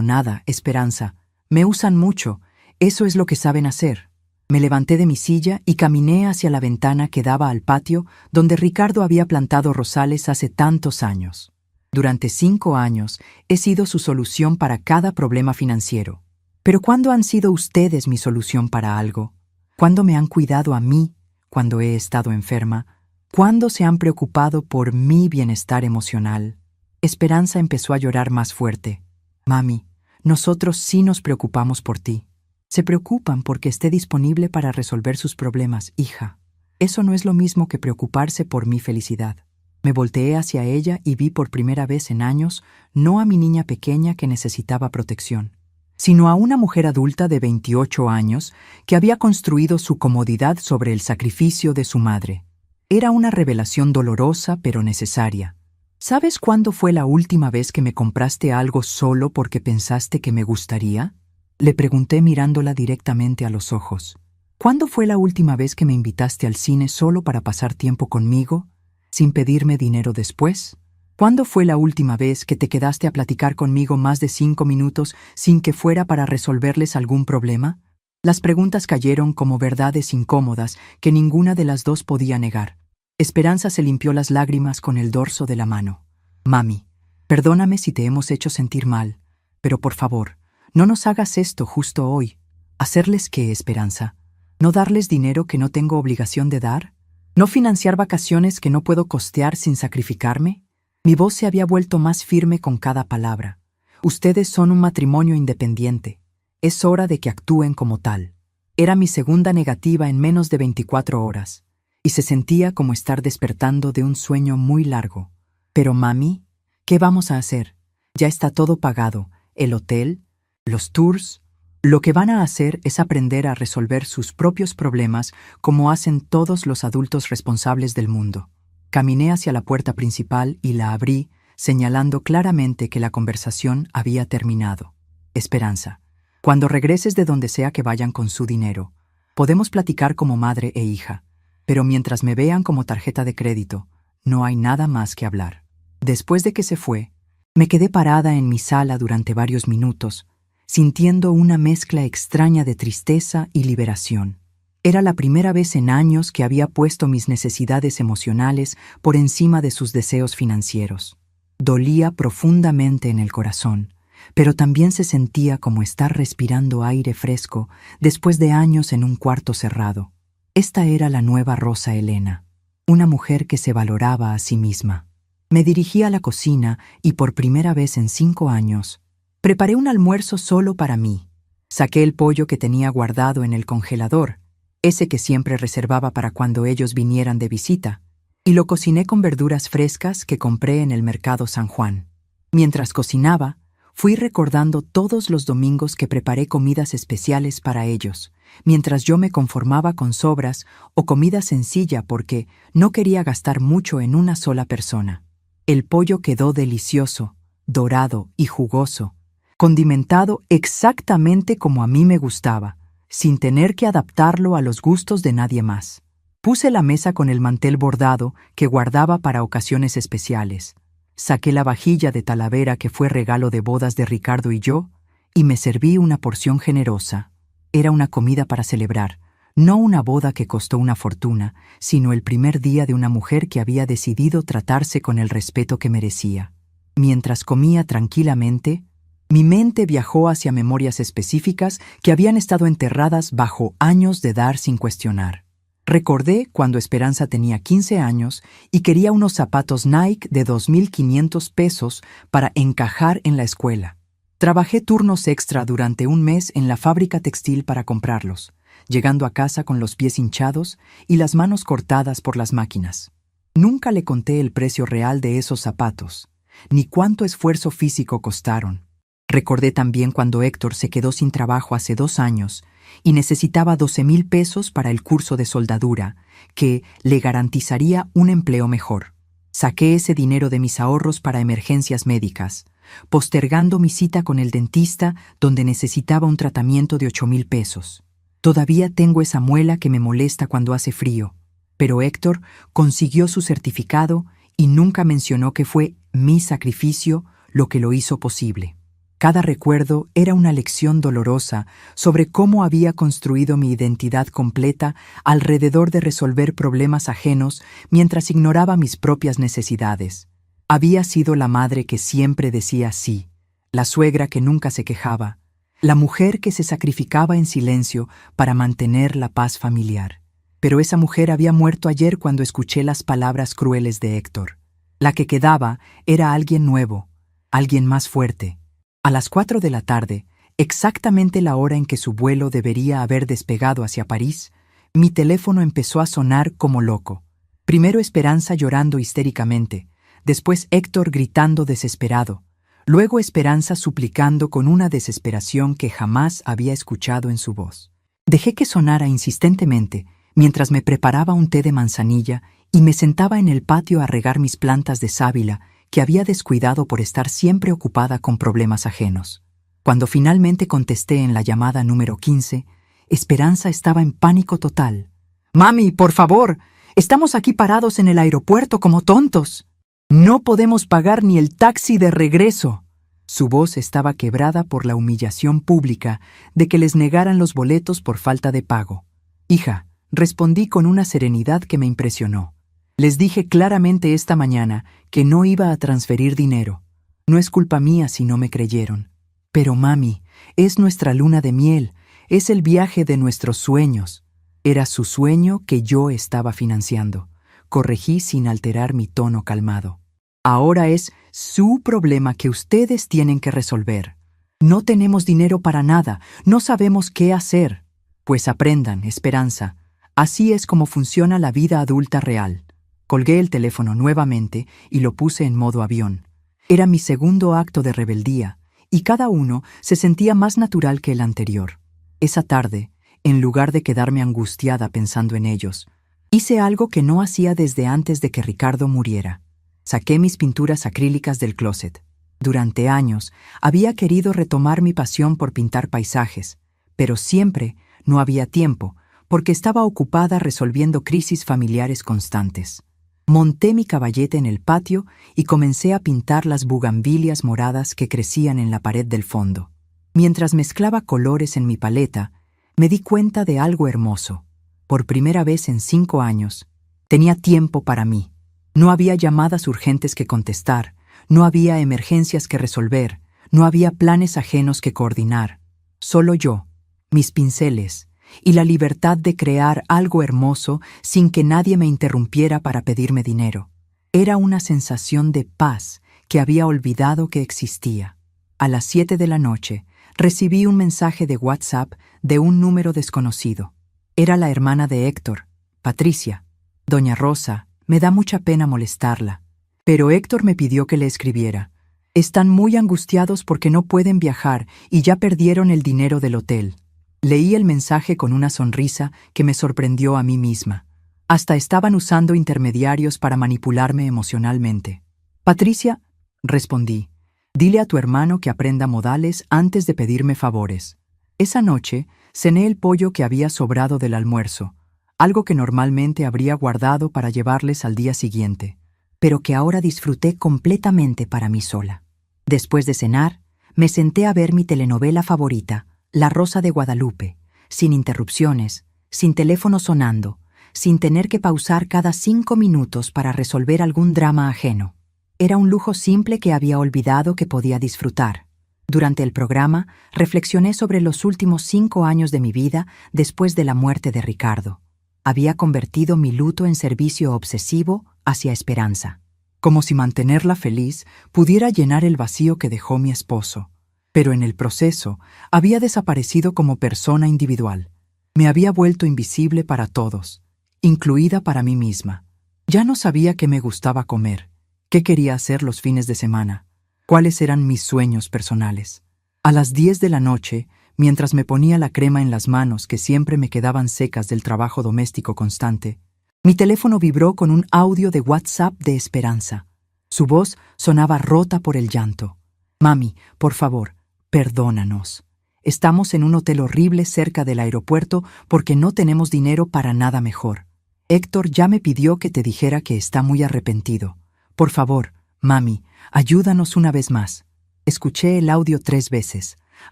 nada, Esperanza. Me usan mucho, eso es lo que saben hacer. Me levanté de mi silla y caminé hacia la ventana que daba al patio donde Ricardo había plantado rosales hace tantos años. Durante 5 años he sido su solución para cada problema financiero. Pero ¿cuándo han sido ustedes mi solución para algo? ¿Cuándo me han cuidado a mí cuando he estado enferma? ¿Cuándo se han preocupado por mi bienestar emocional? Esperanza empezó a llorar más fuerte. Mami, nosotros sí nos preocupamos por ti. Se preocupan porque esté disponible para resolver sus problemas, hija. Eso no es lo mismo que preocuparse por mi felicidad. Me volteé hacia ella y vi por primera vez en años no a mi niña pequeña que necesitaba protección, sino a una mujer adulta de 28 años que había construido su comodidad sobre el sacrificio de su madre. Era una revelación dolorosa pero necesaria. ¿Sabes cuándo fue la última vez que me compraste algo solo porque pensaste que me gustaría? Le pregunté mirándola directamente a los ojos. ¿Cuándo fue la última vez que me invitaste al cine solo para pasar tiempo conmigo, sin pedirme dinero después? ¿Cuándo fue la última vez que te quedaste a platicar conmigo más de 5 minutos sin que fuera para resolverles algún problema? Las preguntas cayeron como verdades incómodas que ninguna de las dos podía negar. Esperanza se limpió las lágrimas con el dorso de la mano. Mami, perdóname si te hemos hecho sentir mal, pero por favor, no nos hagas esto justo hoy. ¿Hacerles qué, Esperanza? ¿No darles dinero que no tengo obligación de dar? ¿No financiar vacaciones que no puedo costear sin sacrificarme? Mi voz se había vuelto más firme con cada palabra. Ustedes son un matrimonio independiente. Es hora de que actúen como tal. Era mi segunda negativa en menos de 24 horas, y se sentía como estar despertando de un sueño muy largo. Pero mami, ¿qué vamos a hacer? Ya está todo pagado, el hotel, los tours. Lo que van a hacer es aprender a resolver sus propios problemas como hacen todos los adultos responsables del mundo. Caminé hacia la puerta principal y la abrí, señalando claramente que la conversación había terminado. Esperanza, cuando regreses de donde sea que vayan con su dinero, podemos platicar como madre e hija, pero mientras me vean como tarjeta de crédito, no hay nada más que hablar. Después de que se fue, me quedé parada en mi sala durante varios minutos, sintiendo una mezcla extraña de tristeza y liberación. Era la primera vez en años que había puesto mis necesidades emocionales por encima de sus deseos financieros. Dolía profundamente en el corazón, pero también se sentía como estar respirando aire fresco después de años en un cuarto cerrado. Esta era la nueva Rosa Elena, una mujer que se valoraba a sí misma. Me dirigí a la cocina y por primera vez en 5 años, preparé un almuerzo solo para mí. Saqué el pollo que tenía guardado en el congelador, ese que siempre reservaba para cuando ellos vinieran de visita, y lo cociné con verduras frescas que compré en el mercado San Juan. Mientras cocinaba, fui recordando todos los domingos que preparé comidas especiales para ellos, mientras yo me conformaba con sobras o comida sencilla porque no quería gastar mucho en una sola persona. El pollo quedó delicioso, dorado y jugoso, condimentado exactamente como a mí me gustaba, sin tener que adaptarlo a los gustos de nadie más. Puse la mesa con el mantel bordado que guardaba para ocasiones especiales. Saqué la vajilla de Talavera que fue regalo de bodas de Ricardo y yo, y me serví una porción generosa. Era una comida para celebrar, no una boda que costó una fortuna, sino el primer día de una mujer que había decidido tratarse con el respeto que merecía. Mientras comía tranquilamente, Mi mente viajó hacia memorias específicas que habían estado enterradas bajo años de dar sin cuestionar. Recordé cuando Esperanza tenía 15 años y quería unos zapatos Nike de 2.500 pesos para encajar en la escuela. Trabajé turnos extra durante un mes en la fábrica textil para comprarlos, llegando a casa con los pies hinchados y las manos cortadas por las máquinas. Nunca le conté el precio real de esos zapatos, ni cuánto esfuerzo físico costaron. Recordé también cuando Héctor se quedó sin trabajo hace 2 años y necesitaba 12,000 pesos para el curso de soldadura, que le garantizaría un empleo mejor. Saqué ese dinero de mis ahorros para emergencias médicas, postergando mi cita con el dentista donde necesitaba un tratamiento de 8,000 pesos. Todavía tengo esa muela que me molesta cuando hace frío, pero Héctor consiguió su certificado y nunca mencionó que fue mi sacrificio lo que lo hizo posible. Cada recuerdo era una lección dolorosa sobre cómo había construido mi identidad completa alrededor de resolver problemas ajenos mientras ignoraba mis propias necesidades. Había sido la madre que siempre decía sí, la suegra que nunca se quejaba, la mujer que se sacrificaba en silencio para mantener la paz familiar. Pero esa mujer había muerto ayer cuando escuché las palabras crueles de Héctor. La que quedaba era alguien nuevo, alguien más fuerte. A las 4 de la tarde, exactamente la hora en que su vuelo debería haber despegado hacia París, mi teléfono empezó a sonar como loco. Primero Esperanza llorando histéricamente, después Héctor gritando desesperado, luego Esperanza suplicando con una desesperación que jamás había escuchado en su voz. Dejé que sonara insistentemente mientras me preparaba un té de manzanilla y me sentaba en el patio a regar mis plantas de sábila que había descuidado por estar siempre ocupada con problemas ajenos. Cuando finalmente contesté en la llamada número 15, Esperanza estaba en pánico total. «Mami, por favor, estamos aquí parados en el aeropuerto como tontos. No podemos pagar ni el taxi de regreso». Su voz estaba quebrada por la humillación pública de que les negaran los boletos por falta de pago. «Hija», respondí con una serenidad que me impresionó. Les dije claramente esta mañana que no iba a transferir dinero. No es culpa mía si no me creyeron. Pero mami, es nuestra luna de miel, es el viaje de nuestros sueños. Era su sueño que yo estaba financiando. Corregí sin alterar mi tono calmado. Ahora es su problema que ustedes tienen que resolver. No tenemos dinero para nada, no sabemos qué hacer. Pues aprendan, Esperanza. Así es como funciona la vida adulta real. Colgué el teléfono nuevamente y lo puse en modo avión. Era mi segundo acto de rebeldía, y cada uno se sentía más natural que el anterior. Esa tarde, en lugar de quedarme angustiada pensando en ellos, hice algo que no hacía desde antes de que Ricardo muriera. Saqué mis pinturas acrílicas del closet. Durante años había querido retomar mi pasión por pintar paisajes, pero siempre no había tiempo porque estaba ocupada resolviendo crisis familiares constantes. Monté mi caballete en el patio y comencé a pintar las bugambilias moradas que crecían en la pared del fondo. Mientras mezclaba colores en mi paleta, me di cuenta de algo hermoso. Por primera vez en 5 años, tenía tiempo para mí. No había llamadas urgentes que contestar, no había emergencias que resolver, no había planes ajenos que coordinar. Solo yo, mis pinceles, y la libertad de crear algo hermoso sin que nadie me interrumpiera para pedirme dinero. Era una sensación de paz que había olvidado que existía. A las 7 de la noche, recibí un mensaje de WhatsApp de un número desconocido. Era la hermana de Héctor, Patricia. «Doña Rosa, me da mucha pena molestarla, pero Héctor me pidió que le escribiera. Están muy angustiados porque no pueden viajar y ya perdieron el dinero del hotel». Leí el mensaje con una sonrisa que me sorprendió a mí misma. Hasta estaban usando intermediarios para manipularme emocionalmente. «Patricia», respondí, «dile a tu hermano que aprenda modales antes de pedirme favores». Esa noche cené el pollo que había sobrado del almuerzo, algo que normalmente habría guardado para llevarles al día siguiente, pero que ahora disfruté completamente para mí sola. Después de cenar, me senté a ver mi telenovela favorita, La Rosa de Guadalupe, sin interrupciones, sin teléfono sonando, sin tener que pausar cada 5 minutos para resolver algún drama ajeno. Era un lujo simple que había olvidado que podía disfrutar. Durante el programa, reflexioné sobre los últimos 5 años de mi vida después de la muerte de Ricardo. Había convertido mi luto en servicio obsesivo hacia Esperanza. Como si mantenerla feliz pudiera llenar el vacío que dejó mi esposo. Pero en el proceso había desaparecido como persona individual. Me había vuelto invisible para todos, incluida para mí misma. Ya no sabía qué me gustaba comer, qué quería hacer los fines de semana, cuáles eran mis sueños personales. A las 10 de la noche, mientras me ponía la crema en las manos que siempre me quedaban secas del trabajo doméstico constante, mi teléfono vibró con un audio de WhatsApp de Esperanza. Su voz sonaba rota por el llanto. «Mami, por favor, perdónanos. Estamos en un hotel horrible cerca del aeropuerto porque no tenemos dinero para nada mejor. Héctor ya me pidió que te dijera que está muy arrepentido. Por favor, mami, ayúdanos una vez más». Escuché el audio 3 veces,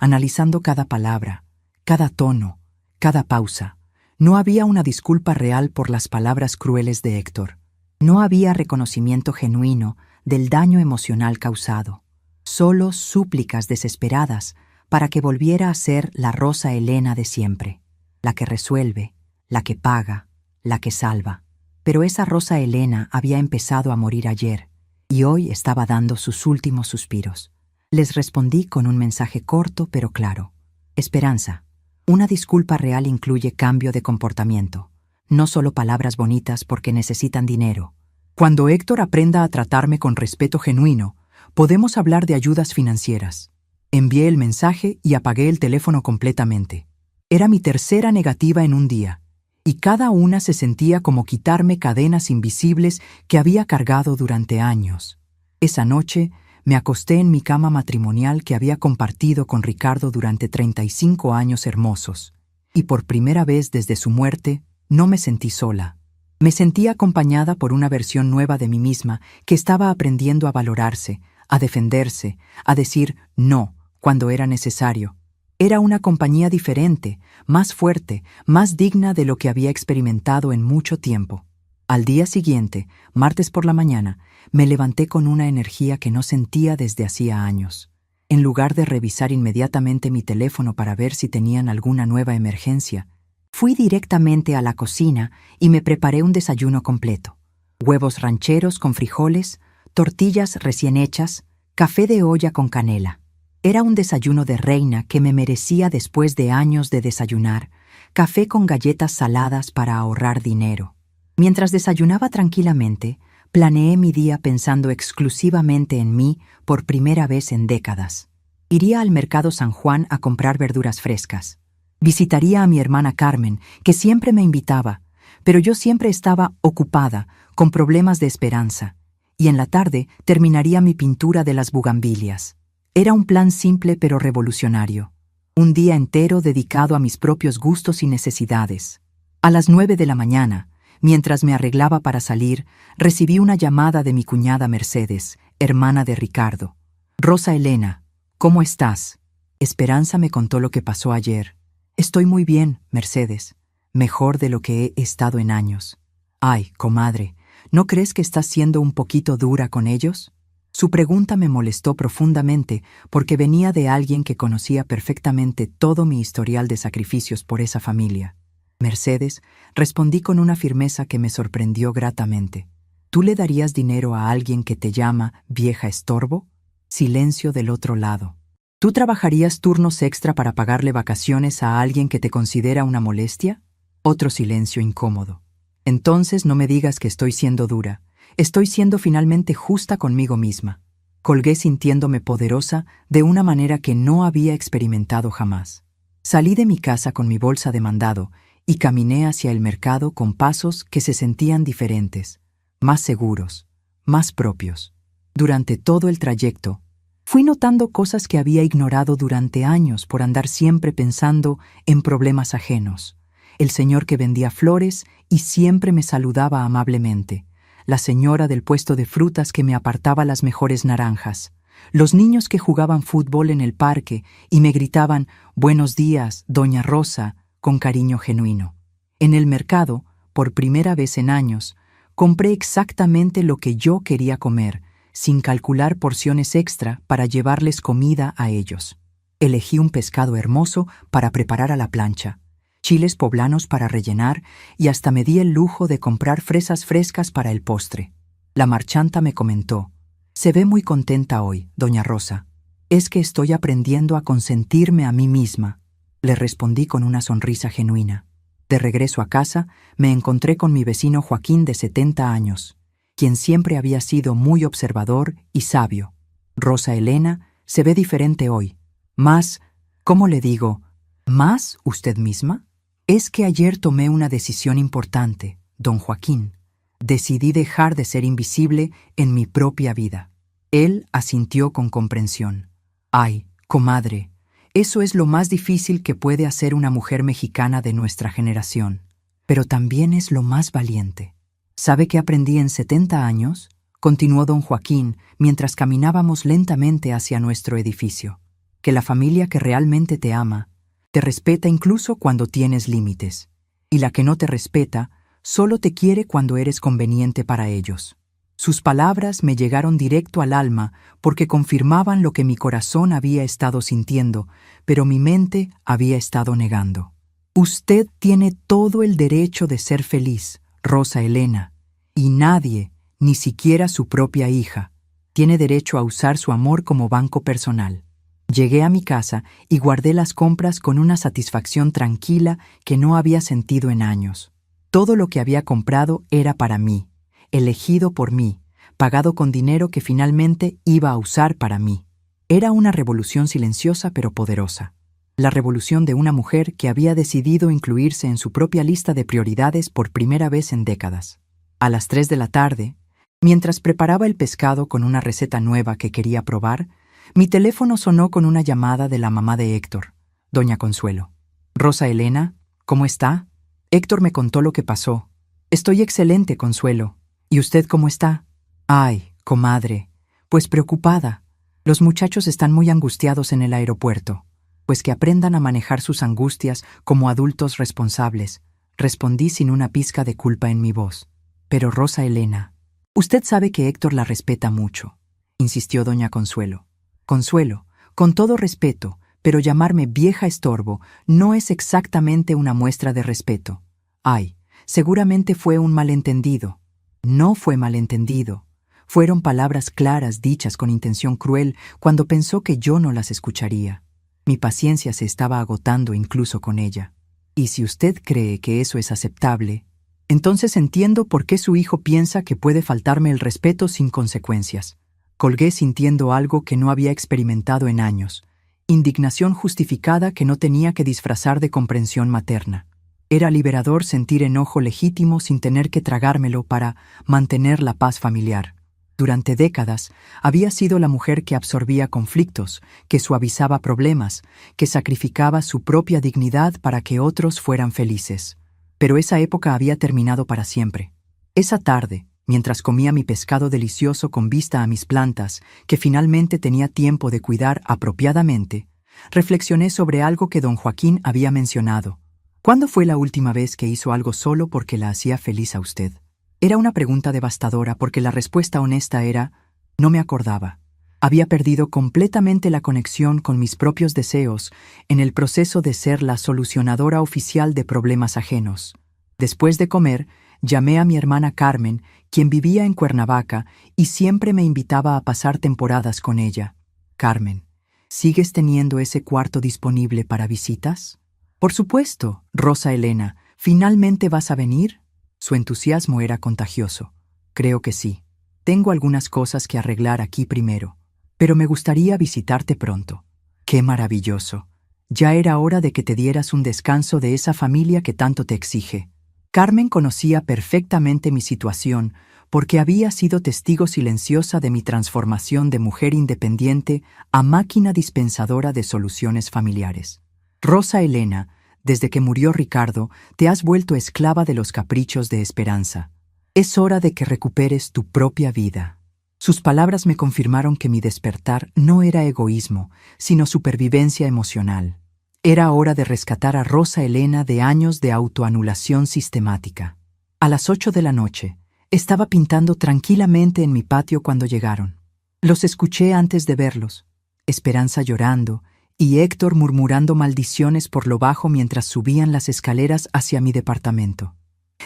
analizando cada palabra, cada tono, cada pausa. No había una disculpa real por las palabras crueles de Héctor. No había reconocimiento genuino del daño emocional causado. Solo súplicas desesperadas para que volviera a ser la Rosa Elena de siempre, la que resuelve, la que paga, la que salva. Pero esa Rosa Elena había empezado a morir ayer y hoy estaba dando sus últimos suspiros. Les respondí con un mensaje corto pero claro. Esperanza, una disculpa real incluye cambio de comportamiento, no solo palabras bonitas porque necesitan dinero. Cuando Héctor aprenda a tratarme con respeto genuino, podemos hablar de ayudas financieras. Envié el mensaje y apagué el teléfono completamente. Era mi tercera negativa en un día, y cada una se sentía como quitarme cadenas invisibles que había cargado durante años. Esa noche me acosté en mi cama matrimonial que había compartido con Ricardo durante 35 años hermosos, y por primera vez desde su muerte no me sentí sola. Me sentí acompañada por una versión nueva de mí misma que estaba aprendiendo a valorarse, a defenderse, a decir no cuando era necesario. Era una compañía diferente, más fuerte, más digna de lo que había experimentado en mucho tiempo. Al día siguiente, martes por la mañana, me levanté con una energía que no sentía desde hacía años. En lugar de revisar inmediatamente mi teléfono para ver si tenían alguna nueva emergencia, fui directamente a la cocina y me preparé un desayuno completo. Huevos rancheros con frijoles, tortillas recién hechas, café de olla con canela. Era un desayuno de reina que me merecía después de años de desayunar, café con galletas saladas para ahorrar dinero. Mientras desayunaba tranquilamente, planeé mi día pensando exclusivamente en mí por primera vez en décadas. Iría al mercado San Juan a comprar verduras frescas. Visitaría a mi hermana Carmen, que siempre me invitaba, pero yo siempre estaba ocupada, con problemas de Esperanza, y en la tarde terminaría mi pintura de las bugambilias. Era un plan simple pero revolucionario. Un día entero dedicado a mis propios gustos y necesidades. A las 9 de la mañana, mientras me arreglaba para salir, recibí una llamada de mi cuñada Mercedes, hermana de Ricardo. «Rosa Elena, ¿cómo estás?» Esperanza me contó lo que pasó ayer. «Estoy muy bien, Mercedes. Mejor de lo que he estado en años». «Ay, comadre, ¿no crees que estás siendo un poquito dura con ellos?» Su pregunta me molestó profundamente porque venía de alguien que conocía perfectamente todo mi historial de sacrificios por esa familia. «Mercedes», respondí con una firmeza que me sorprendió gratamente. «¿Tú le darías dinero a alguien que te llama vieja estorbo?» Silencio del otro lado. «¿Tú trabajarías turnos extra para pagarle vacaciones a alguien que te considera una molestia?» Otro silencio incómodo. «Entonces no me digas que estoy siendo dura. Estoy siendo finalmente justa conmigo misma». Colgué sintiéndome poderosa de una manera que no había experimentado jamás. Salí de mi casa con mi bolsa de mandado y caminé hacia el mercado con pasos que se sentían diferentes, más seguros, más propios. Durante todo el trayecto, fui notando cosas que había ignorado durante años por andar siempre pensando en problemas ajenos. El señor que vendía flores y siempre me saludaba amablemente. La señora del puesto de frutas que me apartaba las mejores naranjas. Los niños que jugaban fútbol en el parque y me gritaban «Buenos días, doña Rosa», con cariño genuino. En el mercado, por primera vez en años, compré exactamente lo que yo quería comer, sin calcular porciones extra para llevarles comida a ellos. Elegí un pescado hermoso para preparar a la plancha, chiles poblanos para rellenar y hasta me di el lujo de comprar fresas frescas para el postre. La marchanta me comentó: «Se ve muy contenta hoy, doña Rosa». «Es que estoy aprendiendo a consentirme a mí misma», le respondí con una sonrisa genuina. De regreso a casa, me encontré con mi vecino Joaquín de 70 años, quien siempre había sido muy observador y sabio. «Rosa Elena se ve diferente hoy. Más, ¿cómo le digo? ¿Más usted misma?» «Es que ayer tomé una decisión importante, don Joaquín. Decidí dejar de ser invisible en mi propia vida». Él asintió con comprensión. «Ay, comadre, eso es lo más difícil que puede hacer una mujer mexicana de nuestra generación, pero también es lo más valiente. ¿Sabe qué aprendí en 70 años?», continuó don Joaquín mientras caminábamos lentamente hacia nuestro edificio. «Que la familia que realmente te ama, te respeta incluso cuando tienes límites, y la que no te respeta, solo te quiere cuando eres conveniente para ellos». Sus palabras me llegaron directo al alma porque confirmaban lo que mi corazón había estado sintiendo, pero mi mente había estado negando. «Usted tiene todo el derecho de ser feliz, Rosa Elena, y nadie, ni siquiera su propia hija, tiene derecho a usar su amor como banco personal». Llegué a mi casa y guardé las compras con una satisfacción tranquila que no había sentido en años. Todo lo que había comprado era para mí, elegido por mí, pagado con dinero que finalmente iba a usar para mí. Era una revolución silenciosa pero poderosa. La revolución de una mujer que había decidido incluirse en su propia lista de prioridades por primera vez en décadas. A las 3 de la tarde, mientras preparaba el pescado con una receta nueva que quería probar, mi teléfono sonó con una llamada de la mamá de Héctor, doña Consuelo. «Rosa Elena, ¿cómo está?» Héctor me contó lo que pasó. «Estoy excelente, Consuelo. ¿Y usted cómo está?» «Ay, comadre, pues preocupada. Los muchachos están muy angustiados en el aeropuerto. Pues que aprendan a manejar sus angustias como adultos responsables», respondí sin una pizca de culpa en mi voz. «Pero Rosa Elena, usted sabe que Héctor la respeta mucho», insistió doña Consuelo. «Consuelo, con todo respeto, pero llamarme vieja estorbo no es exactamente una muestra de respeto. Ay, seguramente fue un malentendido». «No fue malentendido. Fueron palabras claras dichas con intención cruel cuando pensó que yo no las escucharía. Mi paciencia se estaba agotando incluso con ella. Y si usted cree que eso es aceptable, entonces entiendo por qué su hijo piensa que puede faltarme el respeto sin consecuencias». Colgué sintiendo algo que no había experimentado en años, indignación justificada que no tenía que disfrazar de comprensión materna. Era liberador sentir enojo legítimo sin tener que tragármelo para mantener la paz familiar. Durante décadas había sido la mujer que absorbía conflictos, que suavizaba problemas, que sacrificaba su propia dignidad para que otros fueran felices. Pero esa época había terminado para siempre. Esa tarde, mientras comía mi pescado delicioso con vista a mis plantas, que finalmente tenía tiempo de cuidar apropiadamente, reflexioné sobre algo que don Joaquín había mencionado. «¿Cuándo fue la última vez que hizo algo solo porque la hacía feliz a usted?». Era una pregunta devastadora porque la respuesta honesta era: no me acordaba. Había perdido completamente la conexión con mis propios deseos en el proceso de ser la solucionadora oficial de problemas ajenos. Después de comer, llamé a mi hermana Carmen, quien vivía en Cuernavaca y siempre me invitaba a pasar temporadas con ella. «Carmen, ¿sigues teniendo ese cuarto disponible para visitas?». «Por supuesto, Rosa Elena, ¿finalmente vas a venir?». Su entusiasmo era contagioso. «Creo que sí. Tengo algunas cosas que arreglar aquí primero, pero me gustaría visitarte pronto». «Qué maravilloso. Ya era hora de que te dieras un descanso de esa familia que tanto te exige». Carmen conocía perfectamente mi situación porque había sido testigo silenciosa de mi transformación de mujer independiente a máquina dispensadora de soluciones familiares. «Rosa Elena, desde que murió Ricardo, te has vuelto esclava de los caprichos de Esperanza. Es hora de que recuperes tu propia vida». Sus palabras me confirmaron que mi despertar no era egoísmo, sino supervivencia emocional. Era hora de rescatar a Rosa Elena de años de autoanulación sistemática. A las 8 de la noche, estaba pintando tranquilamente en mi patio cuando llegaron. Los escuché antes de verlos, Esperanza llorando y Héctor murmurando maldiciones por lo bajo mientras subían las escaleras hacia mi departamento.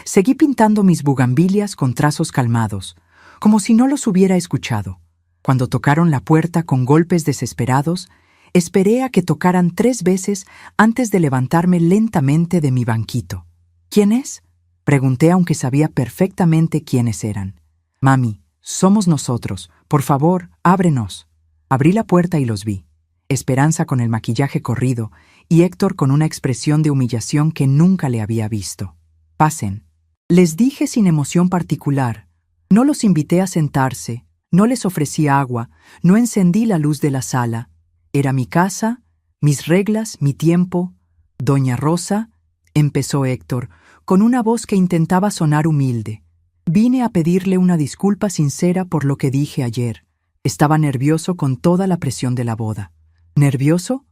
Seguí pintando mis bugambilias con trazos calmados, como si no los hubiera escuchado. Cuando tocaron la puerta con golpes desesperados, esperé a que tocaran 3 veces antes de levantarme lentamente de mi banquito. ¿Quién es?, pregunté aunque sabía perfectamente quiénes eran. Mami, somos nosotros. Por favor, ábrenos. Abrí la puerta y los vi. Esperanza con el maquillaje corrido y Héctor con una expresión de humillación que nunca le había visto. Pasen. Les dije sin emoción particular. No los invité a sentarse, no les ofrecí agua, no encendí la luz de la sala. Era mi casa, mis reglas, mi tiempo. Doña Rosa, empezó Héctor, con una voz que intentaba sonar humilde. Vine a pedirle una disculpa sincera por lo que dije ayer. Estaba nervioso con toda la presión de la boda. ¿Nervioso?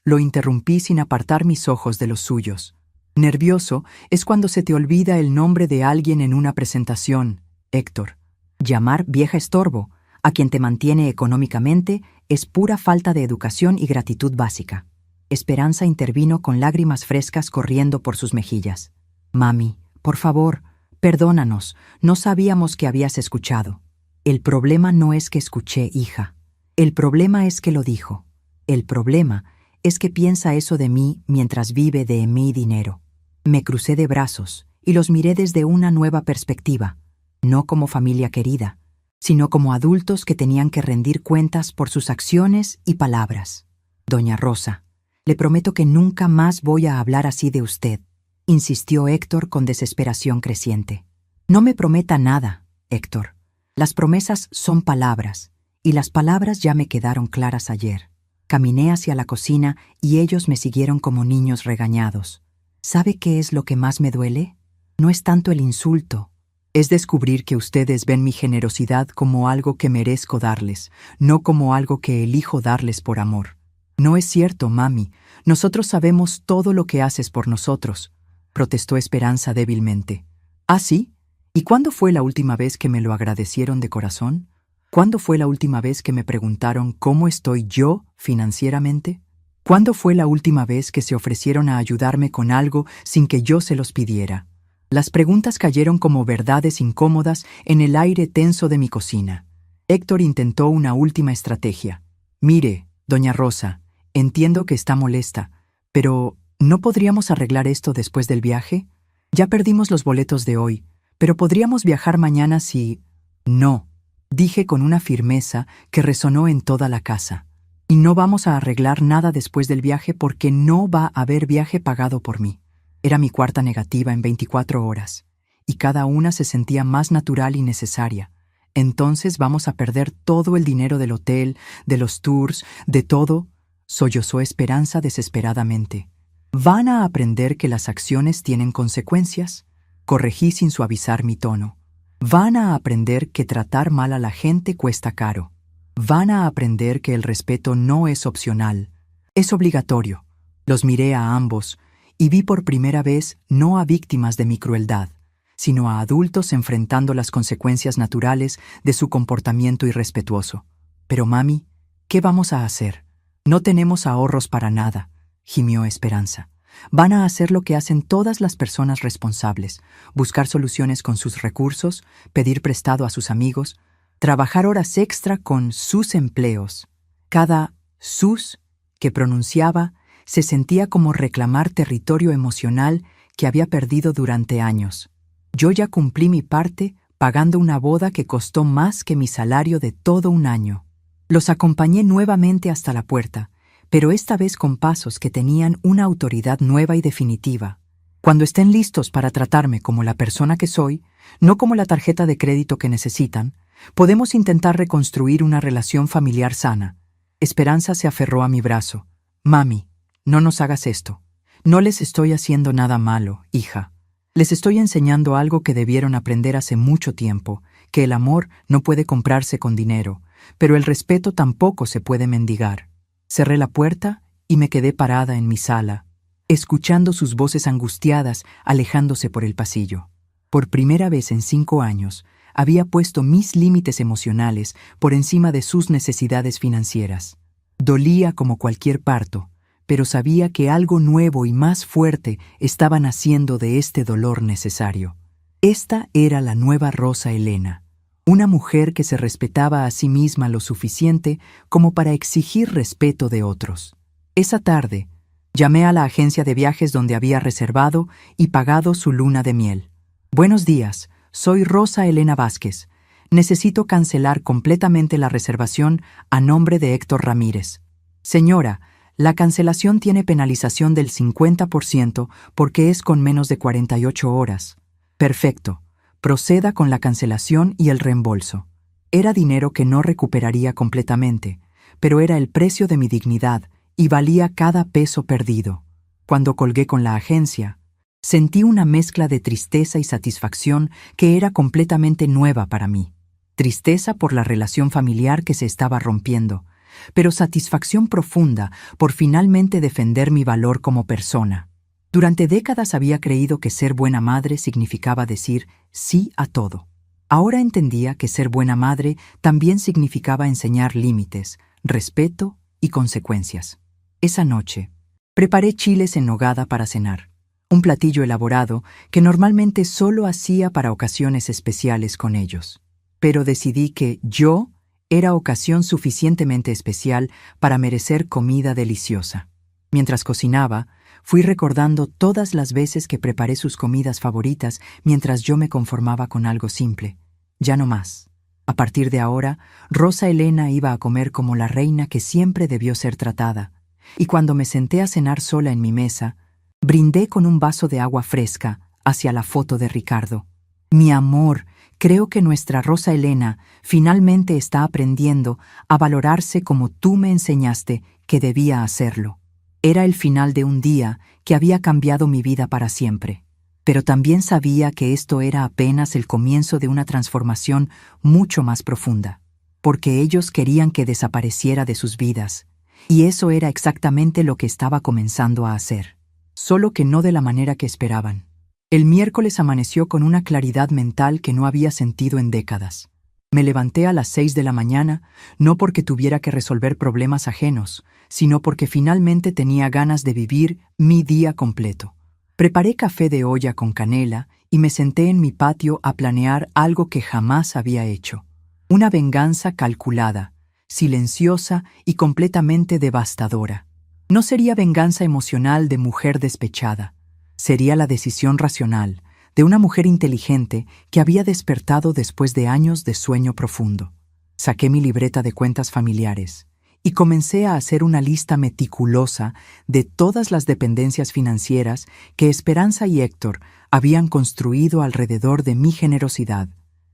Lo interrumpí sin apartar mis ojos de los suyos. Nervioso es cuando se te olvida el nombre de alguien en una presentación, Héctor. Llamar vieja estorbo a quien te mantiene económicamente es pura falta de educación y gratitud básica. Esperanza intervino con lágrimas frescas corriendo por sus mejillas. Mami, por favor, perdónanos, no sabíamos que habías escuchado. El problema no es que escuché, hija. El problema es que lo dijo. El problema es que piensa eso de mí mientras vive de mi dinero. Me crucé de brazos y los miré desde una nueva perspectiva, no como familia querida, sino como adultos que tenían que rendir cuentas por sus acciones y palabras. Doña Rosa, le prometo que nunca más voy a hablar así de usted, insistió Héctor con desesperación creciente. No me prometa nada, Héctor. Las promesas son palabras, y las palabras ya me quedaron claras ayer. Caminé hacia la cocina y ellos me siguieron como niños regañados. ¿Sabe qué es lo que más me duele? No es tanto el insulto. Es descubrir que ustedes ven mi generosidad como algo que merezco darles, no como algo que elijo darles por amor. No es cierto, mami. Nosotros sabemos todo lo que haces por nosotros, protestó Esperanza débilmente. ¿Ah, sí? ¿Y cuándo fue la última vez que me lo agradecieron de corazón? ¿Cuándo fue la última vez que me preguntaron cómo estoy yo financieramente? ¿Cuándo fue la última vez que se ofrecieron a ayudarme con algo sin que yo se los pidiera? Las preguntas cayeron como verdades incómodas en el aire tenso de mi cocina. Héctor intentó una última estrategia. Mire, doña Rosa, entiendo que está molesta, pero ¿no podríamos arreglar esto después del viaje? Ya perdimos los boletos de hoy, pero podríamos viajar mañana si... No, dije con una firmeza que resonó en toda la casa. Y no vamos a arreglar nada después del viaje porque no va a haber viaje pagado por mí. Era mi cuarta negativa en 24 horas, y cada una se sentía más natural y necesaria. Entonces vamos a perder todo el dinero del hotel, de los tours, de todo, sollozó Esperanza desesperadamente. ¿Van a aprender que las acciones tienen consecuencias? Corregí sin suavizar mi tono. Van a aprender que tratar mal a la gente cuesta caro. Van a aprender que el respeto no es opcional, es obligatorio. Los miré a ambos y vi por primera vez no a víctimas de mi crueldad, sino a adultos enfrentando las consecuencias naturales de su comportamiento irrespetuoso. Pero mami, ¿qué vamos a hacer? No tenemos ahorros para nada, gimió Esperanza. Van a hacer lo que hacen todas las personas responsables, buscar soluciones con sus recursos, pedir prestado a sus amigos, trabajar horas extra con sus empleos. Cada sus que pronunciaba se sentía como reclamar territorio emocional que había perdido durante años. Yo ya cumplí mi parte pagando una boda que costó más que mi salario de todo un año. Los acompañé nuevamente hasta la puerta, pero esta vez con pasos que tenían una autoridad nueva y definitiva. Cuando estén listos para tratarme como la persona que soy, no como la tarjeta de crédito que necesitan, podemos intentar reconstruir una relación familiar sana. Esperanza se aferró a mi brazo. Mami, no nos hagas esto. No les estoy haciendo nada malo, hija. Les estoy enseñando algo que debieron aprender hace mucho tiempo, que el amor no puede comprarse con dinero, pero el respeto tampoco se puede mendigar. Cerré la puerta y me quedé parada en mi sala, escuchando sus voces angustiadas alejándose por el pasillo. Por primera vez en 5 años, había puesto mis límites emocionales por encima de sus necesidades financieras. Dolía como cualquier parto, pero sabía que algo nuevo y más fuerte estaba naciendo de este dolor necesario. Esta era la nueva Rosa Elena, una mujer que se respetaba a sí misma lo suficiente como para exigir respeto de otros. Esa tarde, llamé a la agencia de viajes donde había reservado y pagado su luna de miel. Buenos días, soy Rosa Elena Vázquez. Necesito cancelar completamente la reservación a nombre de Héctor Ramírez. Señora, la cancelación tiene penalización del 50% porque es con menos de 48 horas. Perfecto. Proceda con la cancelación y el reembolso. Era dinero que no recuperaría completamente, pero era el precio de mi dignidad y valía cada peso perdido. Cuando colgué con la agencia, sentí una mezcla de tristeza y satisfacción que era completamente nueva para mí. Tristeza por la relación familiar que se estaba rompiendo, pero satisfacción profunda por finalmente defender mi valor como persona. Durante décadas había creído que ser buena madre significaba decir sí a todo. Ahora entendía que ser buena madre también significaba enseñar límites, respeto y consecuencias. Esa noche, preparé chiles en nogada para cenar, un platillo elaborado que normalmente solo hacía para ocasiones especiales con ellos. Pero decidí que yo era ocasión suficientemente especial para merecer comida deliciosa. Mientras cocinaba, fui recordando todas las veces que preparé sus comidas favoritas mientras yo me conformaba con algo simple. Ya no más. A partir de ahora, Rosa Elena iba a comer como la reina que siempre debió ser tratada. Y cuando me senté a cenar sola en mi mesa, brindé con un vaso de agua fresca hacia la foto de Ricardo. Mi amor, creo que nuestra Rosa Elena finalmente está aprendiendo a valorarse como tú me enseñaste que debía hacerlo. Era el final de un día que había cambiado mi vida para siempre, pero también sabía que esto era apenas el comienzo de una transformación mucho más profunda, porque ellos querían que desapareciera de sus vidas, y eso era exactamente lo que estaba comenzando a hacer, solo que no de la manera que esperaban. El miércoles amaneció con una claridad mental que no había sentido en décadas. Me levanté a las 6 de la mañana, no porque tuviera que resolver problemas ajenos, sino porque finalmente tenía ganas de vivir mi día completo. Preparé café de olla con canela y me senté en mi patio a planear algo que jamás había hecho. Una venganza calculada, silenciosa y completamente devastadora. No sería venganza emocional de mujer despechada. Sería la decisión racional de una mujer inteligente que había despertado después de años de sueño profundo. Saqué mi libreta de cuentas familiares y comencé a hacer una lista meticulosa de todas las dependencias financieras que Esperanza y Héctor habían construido alrededor de mi generosidad.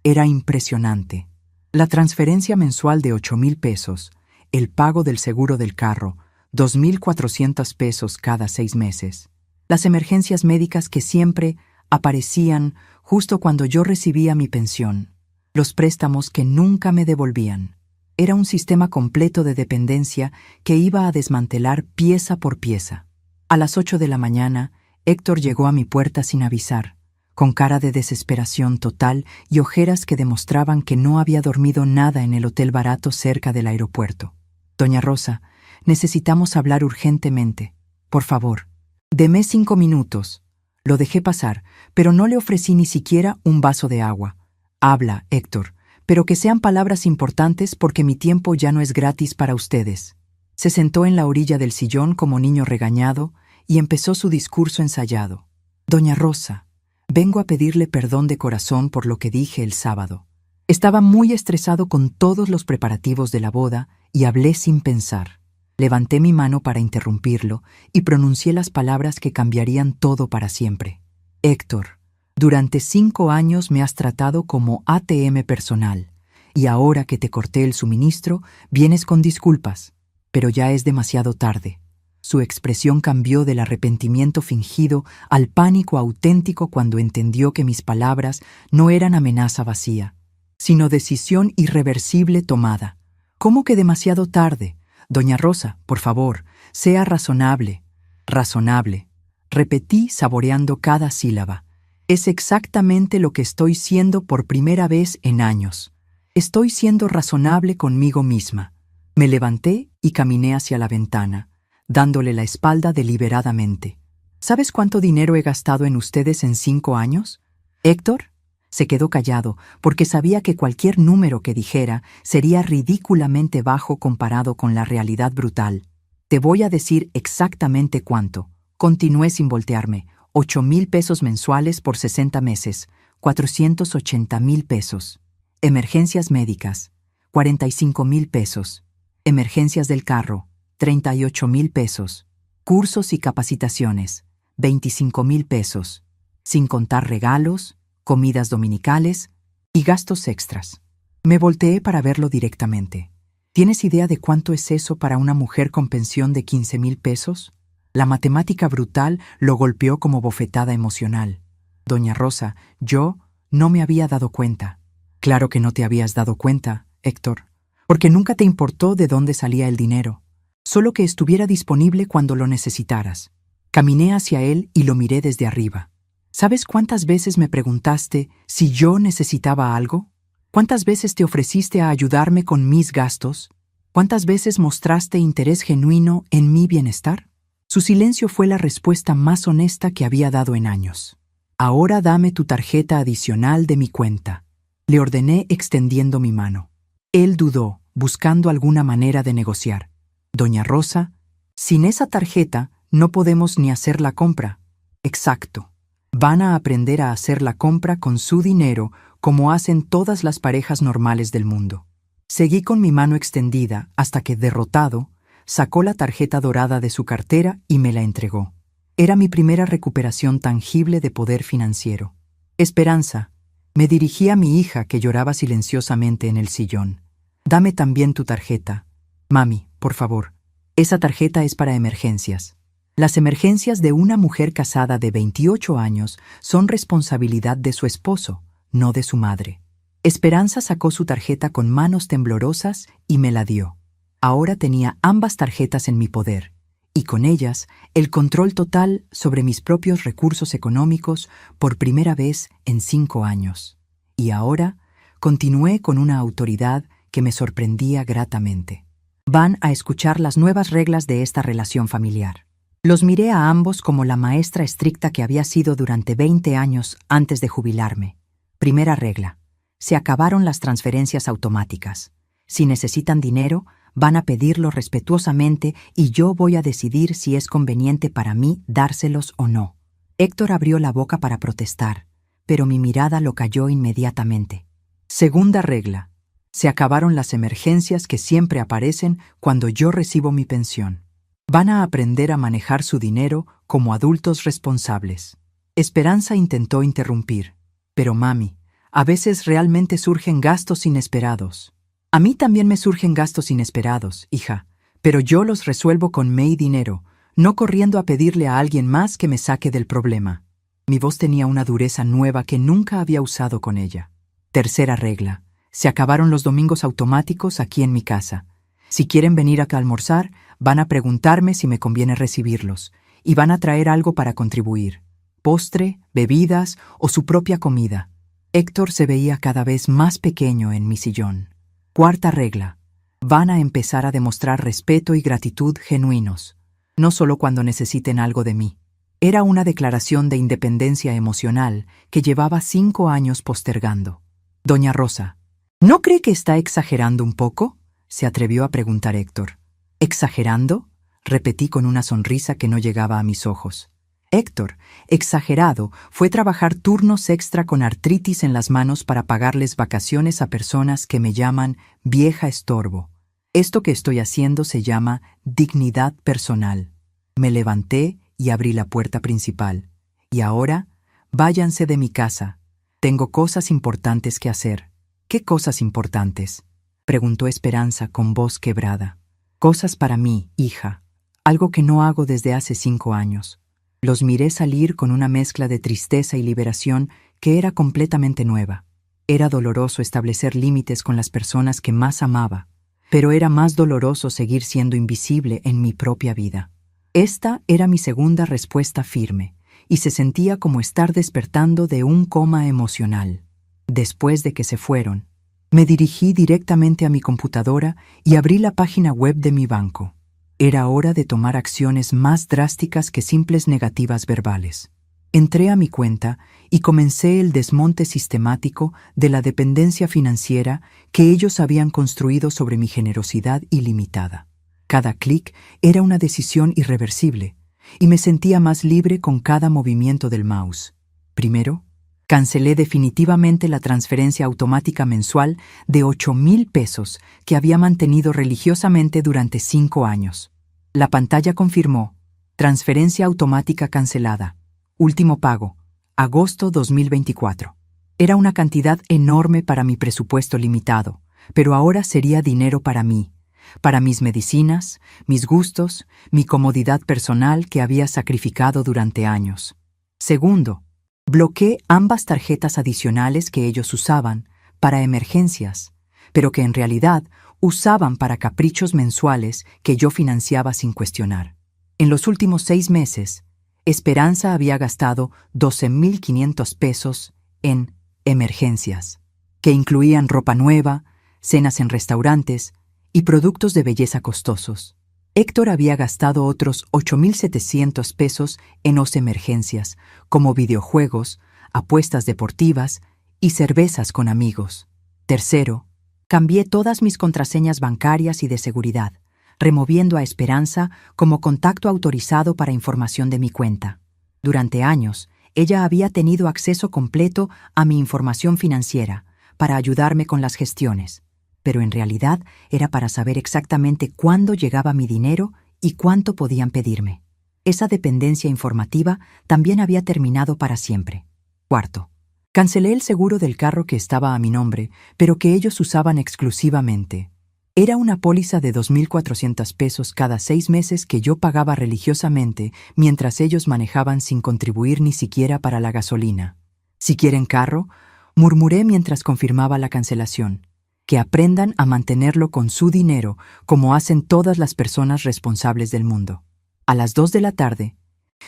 Era impresionante. La transferencia mensual de 8,000 pesos, el pago del seguro del carro, 2,400 pesos cada 6 meses. Las emergencias médicas que siempre aparecían justo cuando yo recibía mi pensión. Los préstamos que nunca me devolvían. Era un sistema completo de dependencia que iba a desmantelar pieza por pieza. A las 8 de la mañana, Héctor llegó a mi puerta sin avisar, con cara de desesperación total y ojeras que demostraban que no había dormido nada en el hotel barato cerca del aeropuerto. Doña Rosa, necesitamos hablar urgentemente. Por favor, deme 5 minutos. Lo dejé pasar, pero no le ofrecí ni siquiera un vaso de agua. Habla, Héctor, pero que sean palabras importantes porque mi tiempo ya no es gratis para ustedes. Se sentó en la orilla del sillón como niño regañado y empezó su discurso ensayado. Doña Rosa, vengo a pedirle perdón de corazón por lo que dije el sábado. Estaba muy estresado con todos los preparativos de la boda y hablé sin pensar. Levanté mi mano para interrumpirlo y pronuncié las palabras que cambiarían todo para siempre. Héctor, durante 5 años me has tratado como ATM personal, y ahora que te corté el suministro, vienes con disculpas, pero ya es demasiado tarde. Su expresión cambió del arrepentimiento fingido al pánico auténtico cuando entendió que mis palabras no eran amenaza vacía, sino decisión irreversible tomada. ¿Cómo que demasiado tarde? Doña Rosa, por favor, sea razonable. Razonable. Repetí saboreando cada sílaba. Es exactamente lo que estoy siendo por primera vez en años. Estoy siendo razonable conmigo misma. Me levanté y caminé hacia la ventana, dándole la espalda deliberadamente. ¿Sabes cuánto dinero he gastado en ustedes en 5 años? Héctor se quedó callado porque sabía que cualquier número que dijera sería ridículamente bajo comparado con la realidad brutal. Te voy a decir exactamente cuánto. Continué sin voltearme. 8,000 pesos mensuales por 60 meses. 480,000 pesos. Emergencias médicas. 45,000 pesos. Emergencias del carro. 38,000 pesos. Cursos y capacitaciones. 25,000 pesos. Sin contar regalos, comidas dominicales y gastos extras. Me volteé para verlo directamente. ¿Tienes idea de cuánto es eso para una mujer con pensión de 15,000 pesos? La matemática brutal lo golpeó como bofetada emocional. Doña Rosa, yo no me había dado cuenta. Claro que no te habías dado cuenta, Héctor, porque nunca te importó de dónde salía el dinero, solo que estuviera disponible cuando lo necesitaras. Caminé hacia él y lo miré desde arriba. ¿Sabes cuántas veces me preguntaste si yo necesitaba algo? ¿Cuántas veces te ofreciste a ayudarme con mis gastos? ¿Cuántas veces mostraste interés genuino en mi bienestar? Su silencio fue la respuesta más honesta que había dado en años. Ahora dame tu tarjeta adicional de mi cuenta, le ordené extendiendo mi mano. Él dudó, buscando alguna manera de negociar. Doña Rosa, sin esa tarjeta no podemos ni hacer la compra. Exacto. Van a aprender a hacer la compra con su dinero como hacen todas las parejas normales del mundo. Seguí con mi mano extendida hasta que, derrotado, sacó la tarjeta dorada de su cartera y me la entregó. Era mi primera recuperación tangible de poder financiero. Esperanza, me dirigí a mi hija que lloraba silenciosamente en el sillón. Dame también tu tarjeta. Mami, por favor. Esa tarjeta es para emergencias. Las emergencias de una mujer casada de 28 años son responsabilidad de su esposo, no de su madre. Esperanza sacó su tarjeta con manos temblorosas y me la dio. Ahora tenía ambas tarjetas en mi poder, y con ellas el control total sobre mis propios recursos económicos por primera vez en 5 años. Y ahora continué con una autoridad que me sorprendía gratamente. Van a escuchar las nuevas reglas de esta relación familiar. Los miré a ambos como la maestra estricta que había sido durante 20 años antes de jubilarme. Primera regla: se acabaron las transferencias automáticas. Si necesitan dinero, van a pedirlo respetuosamente y yo voy a decidir si es conveniente para mí dárselos o no. Héctor abrió la boca para protestar, pero mi mirada lo calló inmediatamente. Segunda regla: se acabaron las emergencias que siempre aparecen cuando yo recibo mi pensión. Van a aprender a manejar su dinero como adultos responsables. Esperanza intentó interrumpir, pero mami, a veces realmente surgen gastos inesperados. A mí también me surgen gastos inesperados, hija, pero yo los resuelvo con mi dinero, no corriendo a pedirle a alguien más que me saque del problema. Mi voz tenía una dureza nueva que nunca había usado con ella. Tercera regla: se acabaron los domingos automáticos aquí en mi casa. Si quieren venir acá a almorzar, van a preguntarme si me conviene recibirlos, y van a traer algo para contribuir: postre, bebidas o su propia comida. Héctor se veía cada vez más pequeño en mi sillón. Cuarta regla: van a empezar a demostrar respeto y gratitud genuinos, no solo cuando necesiten algo de mí. Era una declaración de independencia emocional que llevaba 5 años postergando. Doña Rosa, ¿no cree que está exagerando un poco?, se atrevió a preguntar Héctor. ¿Exagerando?, repetí con una sonrisa que no llegaba a mis ojos. Héctor, exagerado, fue trabajar turnos extra con artritis en las manos para pagarles vacaciones a personas que me llaman vieja estorbo. Esto que estoy haciendo se llama dignidad personal. Me levanté y abrí la puerta principal. Y ahora, váyanse de mi casa. Tengo cosas importantes que hacer. ¿Qué cosas importantes?, preguntó Esperanza con voz quebrada. Cosas para mí, hija, algo que no hago desde hace 5 años. Los miré salir con una mezcla de tristeza y liberación que era completamente nueva. Era doloroso establecer límites con las personas que más amaba, pero era más doloroso seguir siendo invisible en mi propia vida. Esta era mi segunda respuesta firme, y se sentía como estar despertando de un coma emocional. Después de que se fueron, me dirigí directamente a mi computadora y abrí la página web de mi banco. Era hora de tomar acciones más drásticas que simples negativas verbales. Entré a mi cuenta y comencé el desmonte sistemático de la dependencia financiera que ellos habían construido sobre mi generosidad ilimitada. Cada clic era una decisión irreversible, y me sentía más libre con cada movimiento del mouse. Primero, cancelé definitivamente la transferencia automática mensual de 8,000 pesos que había mantenido religiosamente durante 5 años. La pantalla confirmó: transferencia automática cancelada. Último pago, agosto 2024. Era una cantidad enorme para mi presupuesto limitado, pero ahora sería dinero para mí, para mis medicinas, mis gustos, mi comodidad personal que había sacrificado durante años. Segundo, bloqueé ambas tarjetas adicionales que ellos usaban para emergencias, pero que en realidad usaban para caprichos mensuales que yo financiaba sin cuestionar. En los últimos 6 meses, Esperanza había gastado 12,500 pesos en emergencias, que incluían ropa nueva, cenas en restaurantes y productos de belleza costosos. Héctor había gastado otros 8,700 pesos en emergencias, como videojuegos, apuestas deportivas y cervezas con amigos. Tercero, cambié todas mis contraseñas bancarias y de seguridad, removiendo a Esperanza como contacto autorizado para información de mi cuenta. Durante años, ella había tenido acceso completo a mi información financiera para ayudarme con las gestiones, pero en realidad era para saber exactamente cuándo llegaba mi dinero y cuánto podían pedirme. Esa dependencia informativa también había terminado para siempre. Cuarto, cancelé el seguro del carro que estaba a mi nombre, pero que ellos usaban exclusivamente. Era una póliza de 2,400 pesos cada 6 meses que yo pagaba religiosamente mientras ellos manejaban sin contribuir ni siquiera para la gasolina. Si quieren carro, murmuré mientras confirmaba la cancelación. Que aprendan a mantenerlo con su dinero, como hacen todas las personas responsables del mundo. A las 2 de la tarde,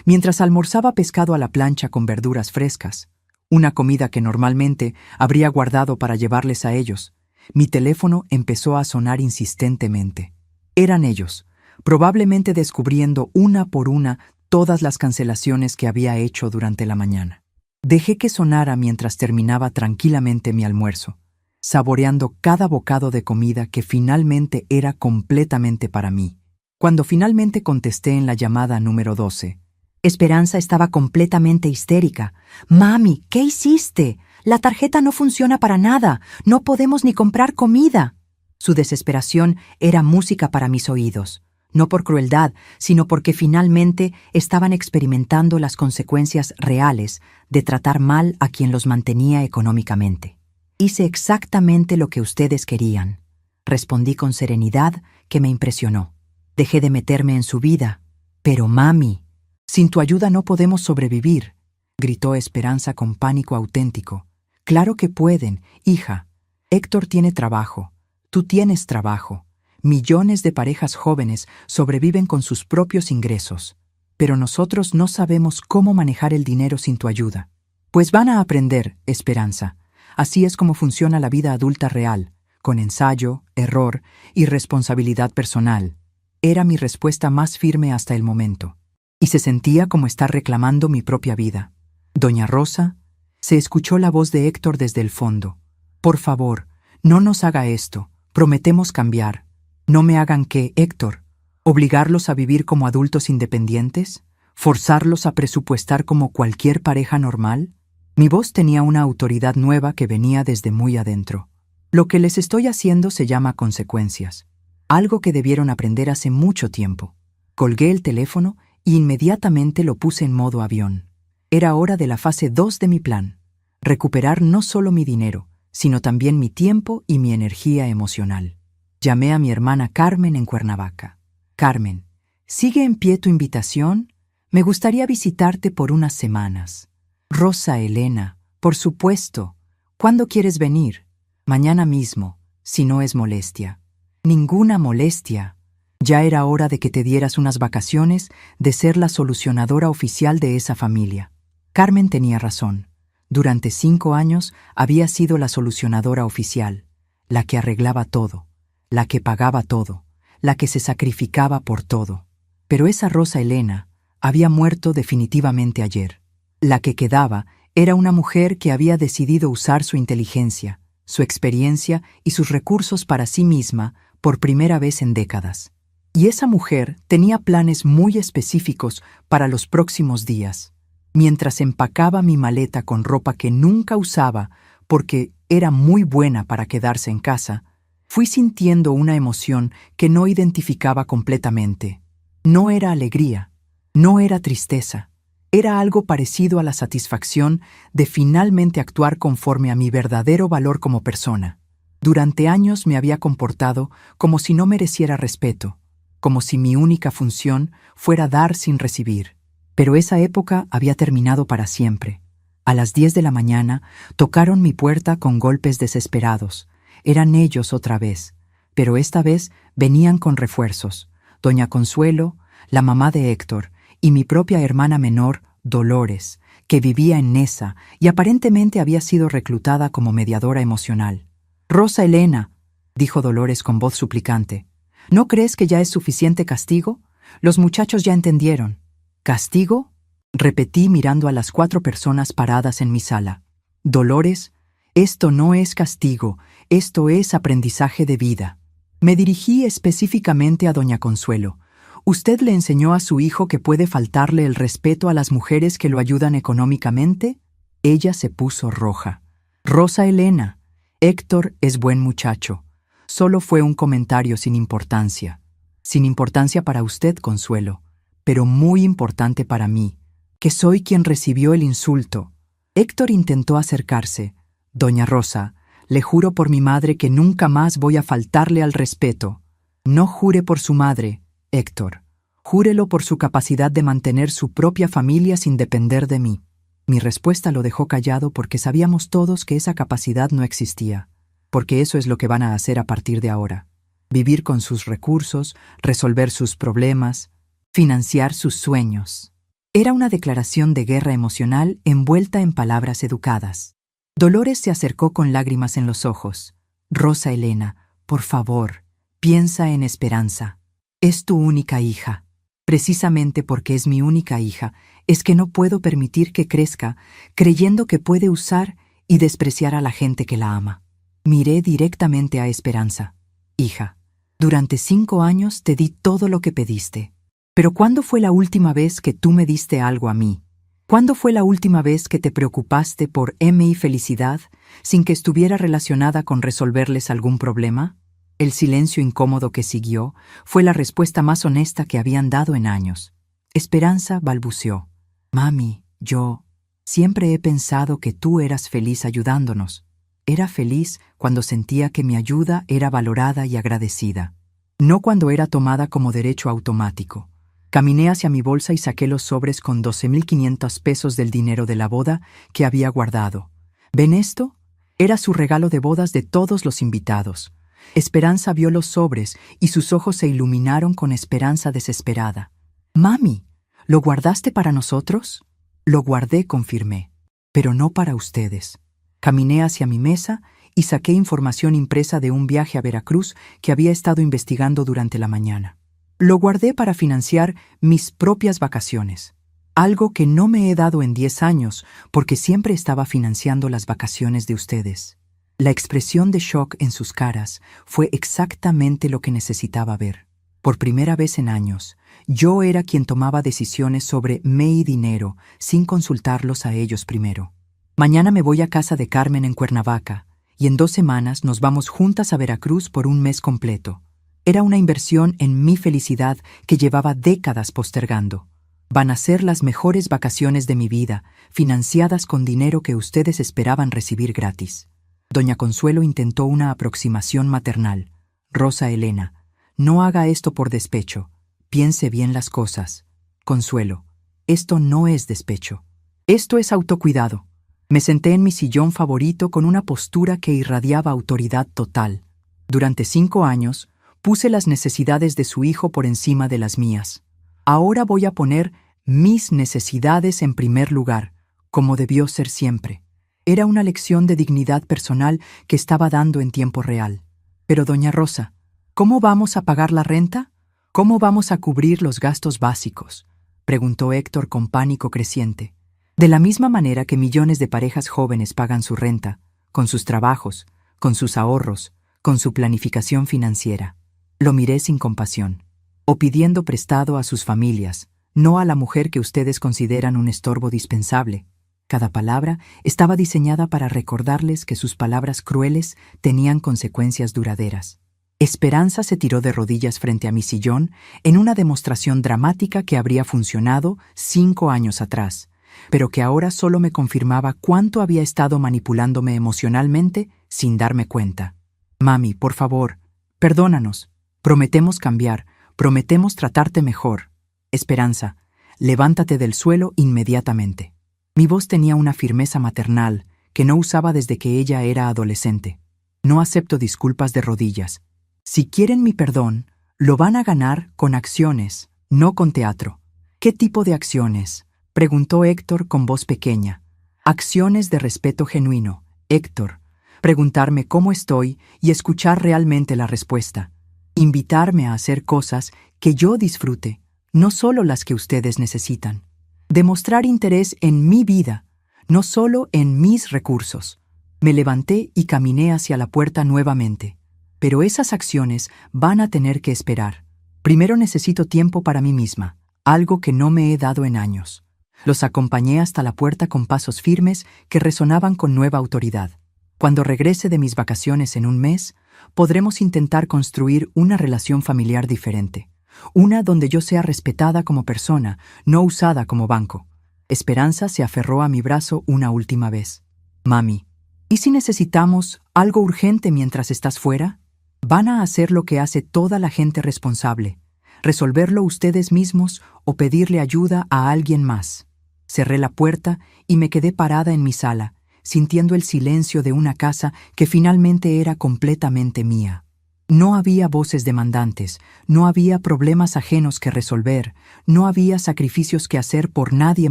mientras almorzaba pescado a la plancha con verduras frescas, una comida que normalmente habría guardado para llevarles a ellos, mi teléfono empezó a sonar insistentemente. Eran ellos, probablemente descubriendo una por una todas las cancelaciones que había hecho durante la mañana. Dejé que sonara mientras terminaba tranquilamente mi almuerzo, saboreando cada bocado de comida que finalmente era completamente para mí. Cuando finalmente contesté en la llamada número 12, Esperanza estaba completamente histérica. «Mami, ¿qué hiciste? La tarjeta no funciona para nada. No podemos ni comprar comida». Su desesperación era música para mis oídos, no por crueldad, sino porque finalmente estaban experimentando las consecuencias reales de tratar mal a quien los mantenía económicamente. «Hice exactamente lo que ustedes querían», respondí con serenidad que me impresionó. «Dejé de meterme en su vida. Pero, mami, sin tu ayuda no podemos sobrevivir», gritó Esperanza con pánico auténtico. «Claro que pueden, hija. Héctor tiene trabajo. Tú tienes trabajo. Millones de parejas jóvenes sobreviven con sus propios ingresos. Pero nosotros no sabemos cómo manejar el dinero sin tu ayuda». «Pues van a aprender, Esperanza. Así es como funciona la vida adulta real, con ensayo, error y responsabilidad personal». Era mi respuesta más firme hasta el momento. Y se sentía como estar reclamando mi propia vida. «Doña Rosa», se escuchó la voz de Héctor desde el fondo. «Por favor, no nos haga esto. Prometemos cambiar. No me hagan qué, Héctor. ¿Obligarlos a vivir como adultos independientes? ¿Forzarlos a presupuestar como cualquier pareja normal?» Mi voz tenía una autoridad nueva que venía desde muy adentro. «Lo que les estoy haciendo se llama consecuencias. Algo que debieron aprender hace mucho tiempo». Colgué el teléfono y inmediatamente lo puse en modo avión. Era hora de la fase 2 de mi plan. Recuperar no solo mi dinero, sino también mi tiempo y mi energía emocional. Llamé a mi hermana Carmen en Cuernavaca. «Carmen, ¿sigue en pie tu invitación? Me gustaría visitarte por unas semanas». «Rosa Elena, por supuesto. ¿Cuándo quieres venir?» «Mañana mismo, si no es molestia». «Ninguna molestia. Ya era hora de que te dieras unas vacaciones, de ser la solucionadora oficial de esa familia. Carmen tenía razón. Durante 5 años había sido la solucionadora oficial, la que arreglaba todo, la que pagaba todo, la que se sacrificaba por todo. Pero esa Rosa Elena había muerto definitivamente ayer. La que quedaba era una mujer que había decidido usar su inteligencia, su experiencia y sus recursos para sí misma por primera vez en décadas. Y esa mujer tenía planes muy específicos para los próximos días. Mientras empacaba mi maleta con ropa que nunca usaba porque era muy buena para quedarse en casa, fui sintiendo una emoción que no identificaba completamente. No era alegría, no era tristeza, era algo parecido a la satisfacción de finalmente actuar conforme a mi verdadero valor como persona. Durante años me había comportado como si no mereciera respeto, como si mi única función fuera dar sin recibir. Pero esa época había terminado para siempre. A las 10 de la mañana tocaron mi puerta con golpes desesperados. Eran ellos otra vez, pero esta vez venían con refuerzos. Doña Consuelo, la mamá de Héctor, y mi propia hermana menor, Dolores, que vivía en Neza y aparentemente había sido reclutada como mediadora emocional. «Rosa Elena», dijo Dolores con voz suplicante, «¿no crees que ya es suficiente castigo? Los muchachos ya entendieron». «¿Castigo?», repetí mirando a las 4 personas paradas en mi sala. «Dolores, esto no es castigo, esto es aprendizaje de vida». Me dirigí específicamente a doña Consuelo. ¿Usted le enseñó a su hijo que puede faltarle el respeto a las mujeres que lo ayudan económicamente? Ella se puso roja. «Rosa Elena, Héctor es buen muchacho. Solo fue un comentario sin importancia. Sin importancia para usted, Consuelo, pero muy importante para mí, que soy quien recibió el insulto». Héctor intentó acercarse. «Doña Rosa, le juro por mi madre que nunca más voy a faltarle al respeto». «No jure por su madre, Héctor. Júrelo por su capacidad de mantener su propia familia sin depender de mí». Mi respuesta lo dejó callado porque sabíamos todos que esa capacidad no existía, porque eso es lo que van a hacer a partir de ahora. Vivir con sus recursos, resolver sus problemas, financiar sus sueños. Era una declaración de guerra emocional envuelta en palabras educadas. Dolores se acercó con lágrimas en los ojos. «Rosa Elena, por favor, piensa en Esperanza. Es tu única hija. Precisamente porque es mi única hija, es que no puedo permitir que crezca creyendo que puede usar y despreciar a la gente que la ama». Miré directamente a Esperanza. «Hija, durante 5 años te di todo lo que pediste. Pero ¿cuándo fue la última vez que tú me diste algo a mí? ¿Cuándo fue la última vez que te preocupaste por mi felicidad sin que estuviera relacionada con resolverles algún problema?» El silencio incómodo que siguió fue la respuesta más honesta que habían dado en años. Esperanza balbuceó. «Mami, yo siempre he pensado que tú eras feliz ayudándonos. Era feliz cuando sentía que mi ayuda era valorada y agradecida, no cuando era tomada como derecho automático». Caminé hacia mi bolsa y saqué los sobres con 12,500 pesos del dinero de la boda que había guardado. ¿Ven esto? Era su regalo de bodas de todos los invitados. Esperanza vio los sobres y sus ojos se iluminaron con esperanza desesperada. «Mami, ¿lo guardaste para nosotros?» «Lo guardé», confirmé, «pero no para ustedes». Caminé hacia mi mesa y saqué información impresa de un viaje a Veracruz que había estado investigando durante la mañana. Lo guardé para financiar mis propias vacaciones, algo que no me he dado en 10 años porque siempre estaba financiando las vacaciones de ustedes. La expresión de shock en sus caras fue exactamente lo que necesitaba ver. Por primera vez en años, yo era quien tomaba decisiones sobre mi dinero sin consultarlos a ellos primero. «Mañana me voy a casa de Carmen en Cuernavaca y en 2 semanas nos vamos juntas a Veracruz por un mes completo». Era una inversión en mi felicidad que llevaba décadas postergando. Van a ser las mejores vacaciones de mi vida, financiadas con dinero que ustedes esperaban recibir gratis. Doña Consuelo intentó una aproximación maternal. «Rosa Elena, no haga esto por despecho. Piense bien las cosas». «Consuelo, esto no es despecho. Esto es autocuidado». Me senté en mi sillón favorito con una postura que irradiaba autoridad total. Durante 5 años, Puse las necesidades de su hijo por encima de las mías. Ahora voy a poner mis necesidades en primer lugar, como debió ser siempre. Era una lección de dignidad personal que estaba dando en tiempo real. Pero, doña Rosa, ¿cómo vamos a pagar la renta? ¿Cómo vamos a cubrir los gastos básicos?, preguntó Héctor con pánico creciente. De la misma manera que millones de parejas jóvenes pagan su renta, con sus trabajos, con sus ahorros, con su planificación financiera. Lo miré sin compasión. O pidiendo prestado a sus familias, no a la mujer que ustedes consideran un estorbo dispensable. Cada palabra estaba diseñada para recordarles que sus palabras crueles tenían consecuencias duraderas. Esperanza se tiró de rodillas frente a mi sillón en una demostración dramática que habría funcionado 5 años atrás, pero que ahora solo me confirmaba cuánto había estado manipulándome emocionalmente sin darme cuenta. Mami, por favor, perdónanos. Prometemos cambiar, prometemos tratarte mejor. Esperanza, levántate del suelo inmediatamente. Mi voz tenía una firmeza maternal que no usaba desde que ella era adolescente. No acepto disculpas de rodillas. Si quieren mi perdón, lo van a ganar con acciones, no con teatro. ¿Qué tipo de acciones?, preguntó Héctor con voz pequeña. Acciones de respeto genuino, Héctor. Preguntarme cómo estoy y escuchar realmente la respuesta. Invitarme a hacer cosas que yo disfrute, no solo las que ustedes necesitan. Demostrar interés en mi vida, no solo en mis recursos. Me levanté y caminé hacia la puerta nuevamente. Pero esas acciones van a tener que esperar. Primero necesito tiempo para mí misma, algo que no me he dado en años. Los acompañé hasta la puerta con pasos firmes que resonaban con nueva autoridad. Cuando regrese de mis vacaciones en un mes, podremos intentar construir una relación familiar diferente. Una donde yo sea respetada como persona, no usada como banco. Esperanza se aferró a mi brazo una última vez. Mami, ¿y si necesitamos algo urgente mientras estás fuera? Van a hacer lo que hace toda la gente responsable, resolverlo ustedes mismos o pedirle ayuda a alguien más. Cerré la puerta y me quedé parada en mi sala, sintiendo el silencio de una casa que finalmente era completamente mía. No había voces demandantes, no había problemas ajenos que resolver, no había sacrificios que hacer por nadie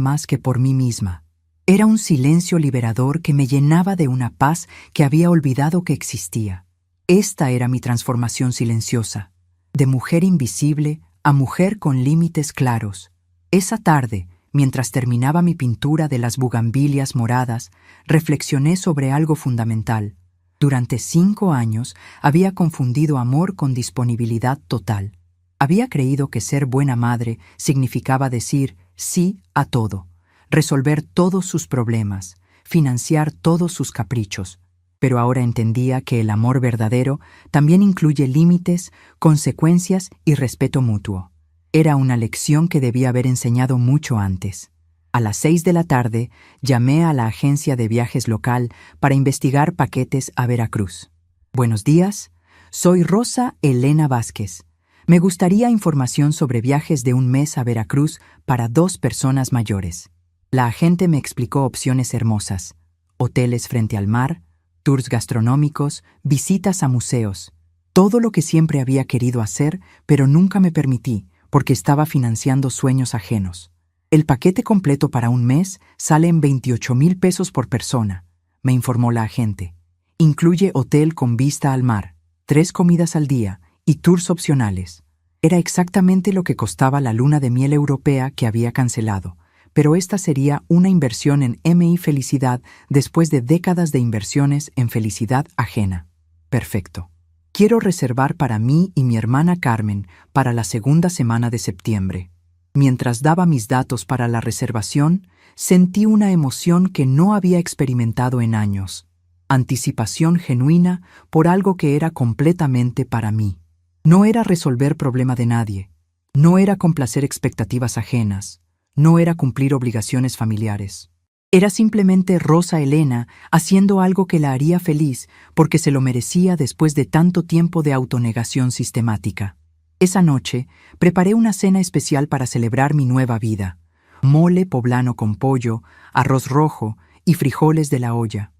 más que por mí misma. Era un silencio liberador que me llenaba de una paz que había olvidado que existía. Esta era mi transformación silenciosa, de mujer invisible a mujer con límites claros. Esa tarde, mientras terminaba mi pintura de las bugambilias moradas, reflexioné sobre algo fundamental. Durante 5 años había confundido amor con disponibilidad total. Había creído que ser buena madre significaba decir sí a todo, resolver todos sus problemas, financiar todos sus caprichos. Pero ahora entendía que el amor verdadero también incluye límites, consecuencias y respeto mutuo. Era una lección que debía haber enseñado mucho antes. A las 6 de la tarde, llamé a la agencia de viajes local para investigar paquetes a Veracruz. Buenos días, soy Rosa Elena Vázquez. Me gustaría información sobre viajes de un mes a Veracruz para 2 personas mayores. La agente me explicó opciones hermosas: hoteles frente al mar, tours gastronómicos, visitas a museos. Todo lo que siempre había querido hacer, pero nunca me permití, porque estaba financiando sueños ajenos. El paquete completo para un mes sale en 28,000 pesos por persona, me informó la agente. Incluye hotel con vista al mar, 3 comidas al día y tours opcionales. Era exactamente lo que costaba la luna de miel europea que había cancelado, pero esta sería una inversión en MI Felicidad después de décadas de inversiones en felicidad ajena. Perfecto. Quiero reservar para mí y mi hermana Carmen para la 2ª semana de septiembre. Mientras daba mis datos para la reservación, sentí una emoción que no había experimentado en años. Anticipación genuina por algo que era completamente para mí. No era resolver problema de nadie. No era complacer expectativas ajenas. No era cumplir obligaciones familiares. Era simplemente Rosa Elena haciendo algo que la haría feliz porque se lo merecía después de tanto tiempo de autonegación sistemática. Esa noche preparé una cena especial para celebrar mi nueva vida. Mole poblano con pollo, arroz rojo y frijoles de la olla.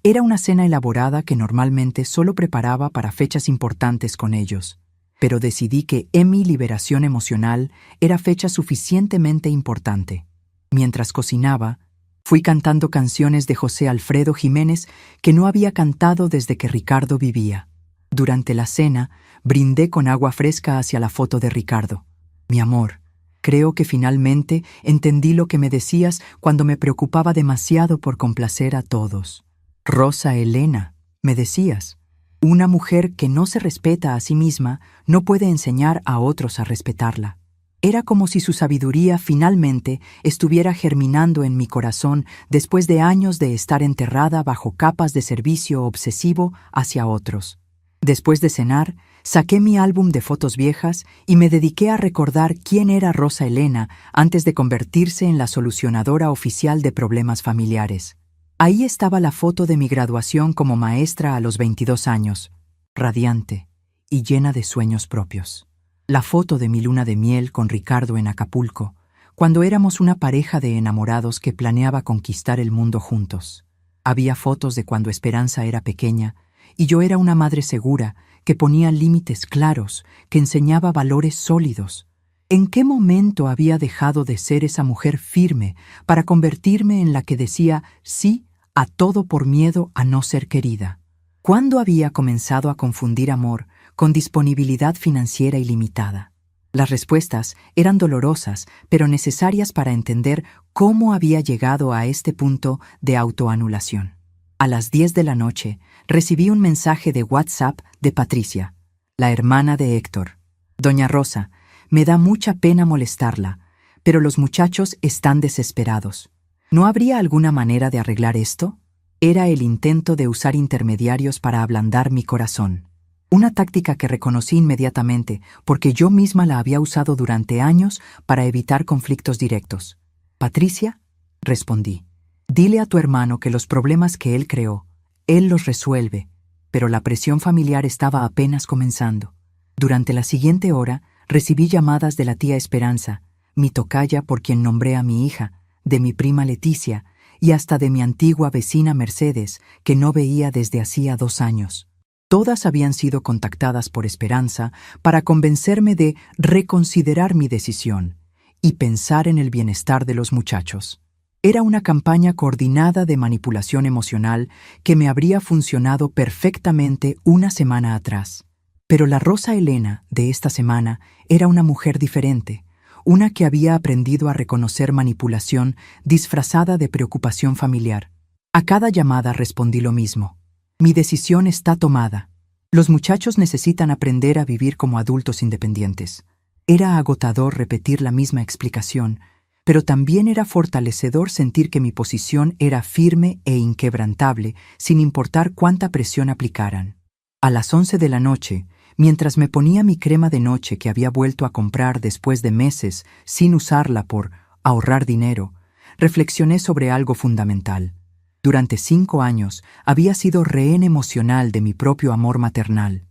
Era una cena elaborada que normalmente solo preparaba para fechas importantes con ellos. pero decidí que mi liberación emocional era fecha suficientemente importante. Mientras cocinaba, fui cantando canciones de José Alfredo Jiménez que no había cantado desde que Ricardo vivía. Durante la cena, brindé con agua fresca hacia la foto de Ricardo. Mi amor, creo que finalmente entendí lo que me decías cuando me preocupaba demasiado por complacer a todos. Rosa Elena, me decías. Una mujer que no se respeta a sí misma no puede enseñar a otros a respetarla. Era como si su sabiduría finalmente estuviera germinando en mi corazón después de años de estar enterrada bajo capas de servicio obsesivo hacia otros. Después de cenar, saqué mi álbum de fotos viejas y me dediqué a recordar quién era Rosa Elena antes de convertirse en la solucionadora oficial de problemas familiares. Ahí estaba la foto de mi graduación como maestra a los 22 años, radiante y llena de sueños propios. La foto de mi luna de miel con Ricardo en Acapulco, cuando éramos una pareja de enamorados que planeaba conquistar el mundo juntos. Había fotos de cuando Esperanza era pequeña y yo era una madre segura que ponía límites claros, que enseñaba valores sólidos. ¿En qué momento había dejado de ser esa mujer firme para convertirme en la que decía sí a todo por miedo a no ser querida? ¿Cuándo había comenzado a confundir amor con disponibilidad financiera ilimitada? Las respuestas eran dolorosas, pero necesarias para entender cómo había llegado a este punto de autoanulación. A las 10 de la noche, recibí un mensaje de WhatsApp de Patricia, la hermana de Héctor. Doña Rosa, me da mucha pena molestarla, pero los muchachos están desesperados. ¿No habría alguna manera de arreglar esto? Era el intento de usar intermediarios para ablandar mi corazón. Una táctica que reconocí inmediatamente porque yo misma la había usado durante años para evitar conflictos directos. Patricia, respondí, dile a tu hermano que los problemas que él creó, él los resuelve, pero la presión familiar estaba apenas comenzando. Durante la siguiente hora, recibí llamadas de la tía Esperanza, mi tocaya por quien nombré a mi hija, de mi prima Leticia y hasta de mi antigua vecina Mercedes, que no veía desde hacía 2 años. Todas habían sido contactadas por Esperanza para convencerme de reconsiderar mi decisión y pensar en el bienestar de los muchachos. Era una campaña coordinada de manipulación emocional que me habría funcionado perfectamente una semana atrás. Pero la Rosa Elena de esta semana era una mujer diferente, una que había aprendido a reconocer manipulación disfrazada de preocupación familiar. A cada llamada respondí lo mismo. Mi decisión está tomada. Los muchachos necesitan aprender a vivir como adultos independientes. Era agotador repetir la misma explicación, pero también era fortalecedor sentir que mi posición era firme e inquebrantable, sin importar cuánta presión aplicaran. A las 11 de la noche, mientras me ponía mi crema de noche que había vuelto a comprar después de meses sin usarla por ahorrar dinero, reflexioné sobre algo fundamental. Durante 5 años había sido rehén emocional de mi propio amor maternal.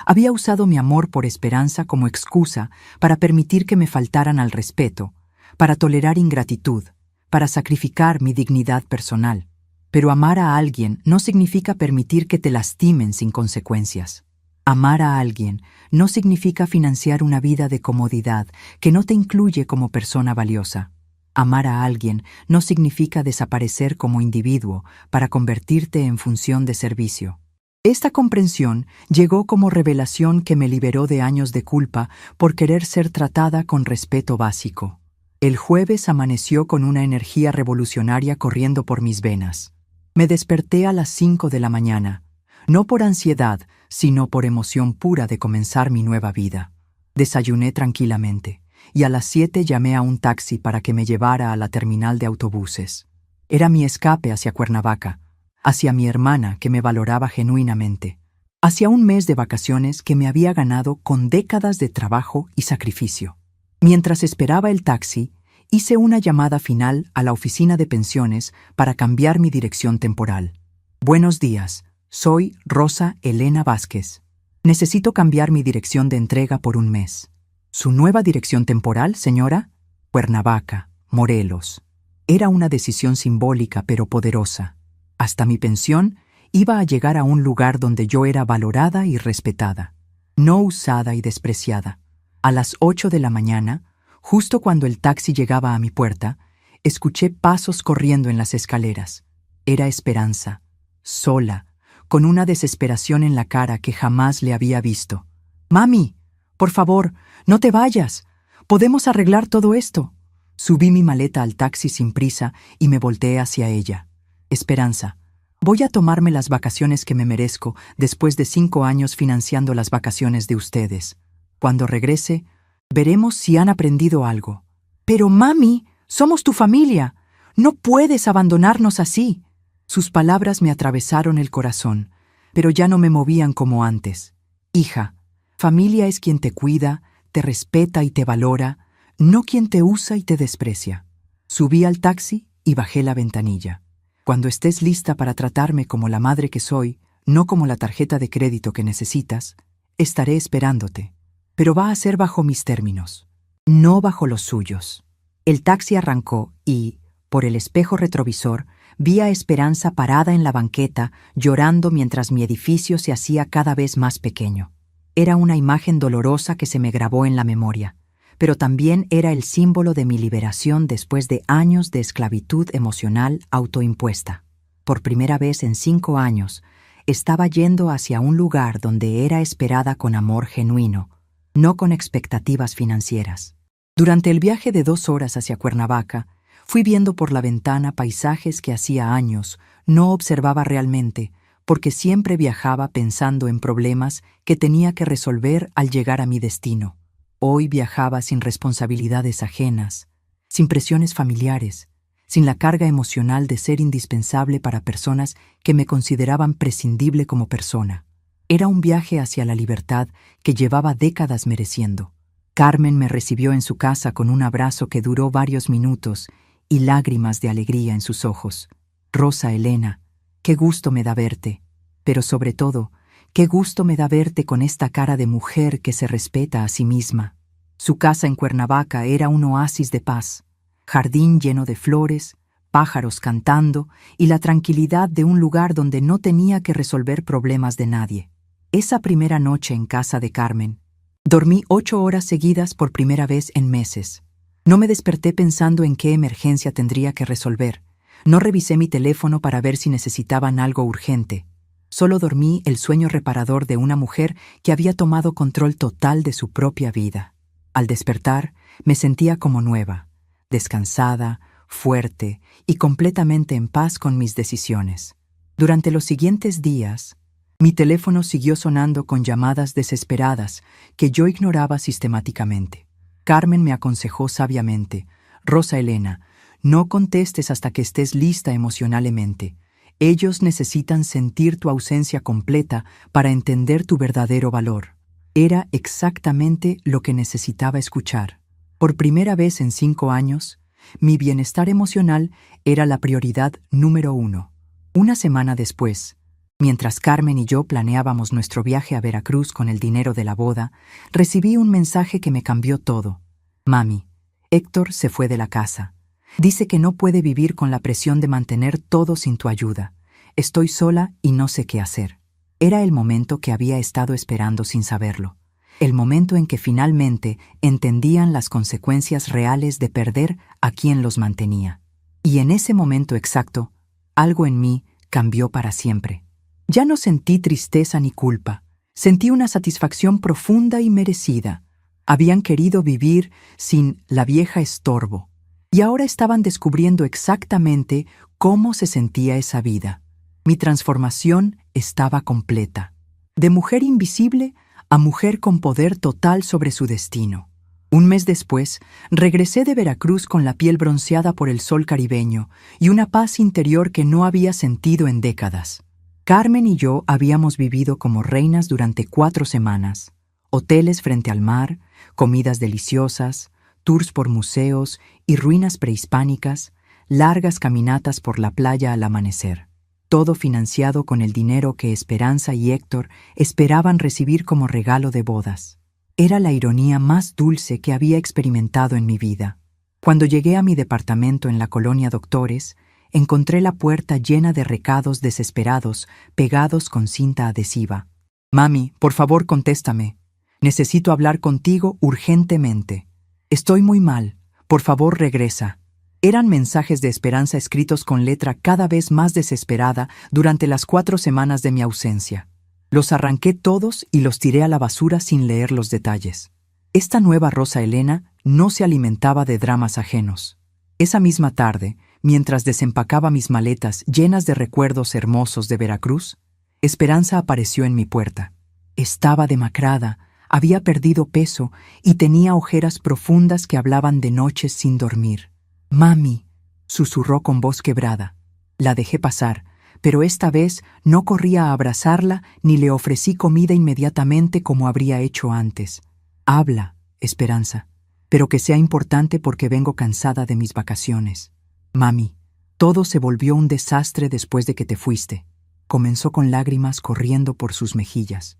Había usado mi amor por Esperanza como excusa para permitir que me faltaran al respeto, para tolerar ingratitud, para sacrificar mi dignidad personal. Pero amar a alguien no significa permitir que te lastimen sin consecuencias. Amar a alguien no significa financiar una vida de comodidad que no te incluye como persona valiosa. Amar a alguien no significa desaparecer como individuo para convertirte en función de servicio. Esta comprensión llegó como revelación que me liberó de años de culpa por querer ser tratada con respeto básico. El jueves amaneció con una energía revolucionaria corriendo por mis venas. Me desperté a las 5 de la mañana, no por ansiedad, sino por emoción pura de comenzar mi nueva vida. Desayuné tranquilamente, y a las 7 llamé a un taxi para que me llevara a la terminal de autobuses. Era mi escape hacia Cuernavaca, hacia mi hermana que me valoraba genuinamente, hacia un mes de vacaciones que me había ganado con décadas de trabajo y sacrificio. Mientras esperaba el taxi, hice una llamada final a la oficina de pensiones para cambiar mi dirección temporal. Buenos días, soy Rosa Elena Vázquez. Necesito cambiar mi dirección de entrega por un mes. ¿Su nueva dirección temporal, señora? Cuernavaca, Morelos. Era una decisión simbólica pero poderosa. Hasta mi pensión iba a llegar a un lugar donde yo era valorada y respetada. no usada y despreciada. A las 8 de la mañana, justo cuando el taxi llegaba a mi puerta, escuché pasos corriendo en las escaleras. Era Esperanza, sola, con una desesperación en la cara que jamás le había visto. «Mami, por favor, no te vayas. Podemos arreglar todo esto». Subí mi maleta al taxi sin prisa y me volteé hacia ella. «Esperanza, voy a tomarme las vacaciones que me merezco después de 5 años financiando las vacaciones de ustedes. Cuando regrese, veremos si han aprendido algo». «Pero mami, somos tu familia. No puedes abandonarnos así». Sus palabras me atravesaron el corazón, pero ya no me movían como antes. «Hija, familia es quien te cuida, te respeta y te valora, no quien te usa y te desprecia». Subí al taxi y bajé la ventanilla. «Cuando estés lista para tratarme como la madre que soy, no como la tarjeta de crédito que necesitas, estaré esperándote. Pero va a ser bajo mis términos, no bajo los suyos». El taxi arrancó y, por el espejo retrovisor, vi a Esperanza parada en la banqueta, llorando mientras mi edificio se hacía cada vez más pequeño. Era una imagen dolorosa que se me grabó en la memoria, pero también era el símbolo de mi liberación después de años de esclavitud emocional autoimpuesta. Por primera vez en 5 años, estaba yendo hacia un lugar donde era esperada con amor genuino, no con expectativas financieras. Durante el viaje de 2 horas hacia Cuernavaca, fui viendo por la ventana paisajes que hacía años no observaba realmente, porque siempre viajaba pensando en problemas que tenía que resolver al llegar a mi destino. Hoy viajaba sin responsabilidades ajenas, sin presiones familiares, sin la carga emocional de ser indispensable para personas que me consideraban prescindible como persona. Era un viaje hacia la libertad que llevaba décadas mereciendo. Carmen me recibió en su casa con un abrazo que duró varios minutos y lágrimas de alegría en sus ojos. «Rosa Elena, qué gusto me da verte, pero sobre todo, qué gusto me da verte con esta cara de mujer que se respeta a sí misma». Su casa en Cuernavaca era un oasis de paz, jardín lleno de flores, pájaros cantando y la tranquilidad de un lugar donde no tenía que resolver problemas de nadie. Esa primera noche en casa de Carmen, dormí 8 horas seguidas por primera vez en meses. No me desperté pensando en qué emergencia tendría que resolver. No revisé mi teléfono para ver si necesitaban algo urgente. Solo dormí el sueño reparador de una mujer que había tomado control total de su propia vida. Al despertar, me sentía como nueva, descansada, fuerte y completamente en paz con mis decisiones. Durante los siguientes días, mi teléfono siguió sonando con llamadas desesperadas que yo ignoraba sistemáticamente. Carmen me aconsejó sabiamente: «Rosa Elena, no contestes hasta que estés lista emocionalmente. Ellos necesitan sentir tu ausencia completa para entender tu verdadero valor». Era exactamente lo que necesitaba escuchar. Por primera vez en 5 años, mi bienestar emocional era la prioridad número 1. Una semana después, mientras Carmen y yo planeábamos nuestro viaje a Veracruz con el dinero de la boda, recibí un mensaje que me cambió todo. «Mami, Héctor se fue de la casa. Dice que no puede vivir con la presión de mantener todo sin tu ayuda. Estoy sola y no sé qué hacer». Era el momento que había estado esperando sin saberlo. El momento en que finalmente entendían las consecuencias reales de perder a quien los mantenía. Y en ese momento exacto, algo en mí cambió para siempre. Ya no sentí tristeza ni culpa. Sentí una satisfacción profunda y merecida. Habían querido vivir sin la vieja estorbo, y ahora estaban descubriendo exactamente cómo se sentía esa vida. Mi transformación estaba completa. De mujer invisible a mujer con poder total sobre su destino. Un mes después, regresé de Veracruz con la piel bronceada por el sol caribeño y una paz interior que no había sentido en décadas. Carmen y yo habíamos vivido como reinas durante 4 semanas. Hoteles frente al mar, comidas deliciosas, tours por museos y ruinas prehispánicas, largas caminatas por la playa al amanecer. Todo financiado con el dinero que Esperanza y Héctor esperaban recibir como regalo de bodas. Era la ironía más dulce que había experimentado en mi vida. Cuando llegué a mi departamento en la colonia Doctores, encontré la puerta llena de recados desesperados pegados con cinta adhesiva. «Mami, por favor, contéstame. Necesito hablar contigo urgentemente. Estoy muy mal. Por favor, regresa. Eran mensajes de esperanza escritos con letra cada vez más desesperada durante las 4 semanas de mi ausencia. Los arranqué todos y los tiré a la basura sin leer los detalles. Esta nueva Rosa Elena no se alimentaba de dramas ajenos. Esa misma tarde, mientras desempacaba mis maletas llenas de recuerdos hermosos de Veracruz, Esperanza apareció en mi puerta. Estaba demacrada, había perdido peso y tenía ojeras profundas que hablaban de noches sin dormir. «Mami», susurró con voz quebrada. La dejé pasar, pero esta vez no corrí a abrazarla ni le ofrecí comida inmediatamente como habría hecho antes. «Habla, Esperanza, pero que sea importante porque vengo cansada de mis vacaciones. Mami, todo se volvió un desastre después de que te fuiste». Comenzó con lágrimas corriendo por sus mejillas.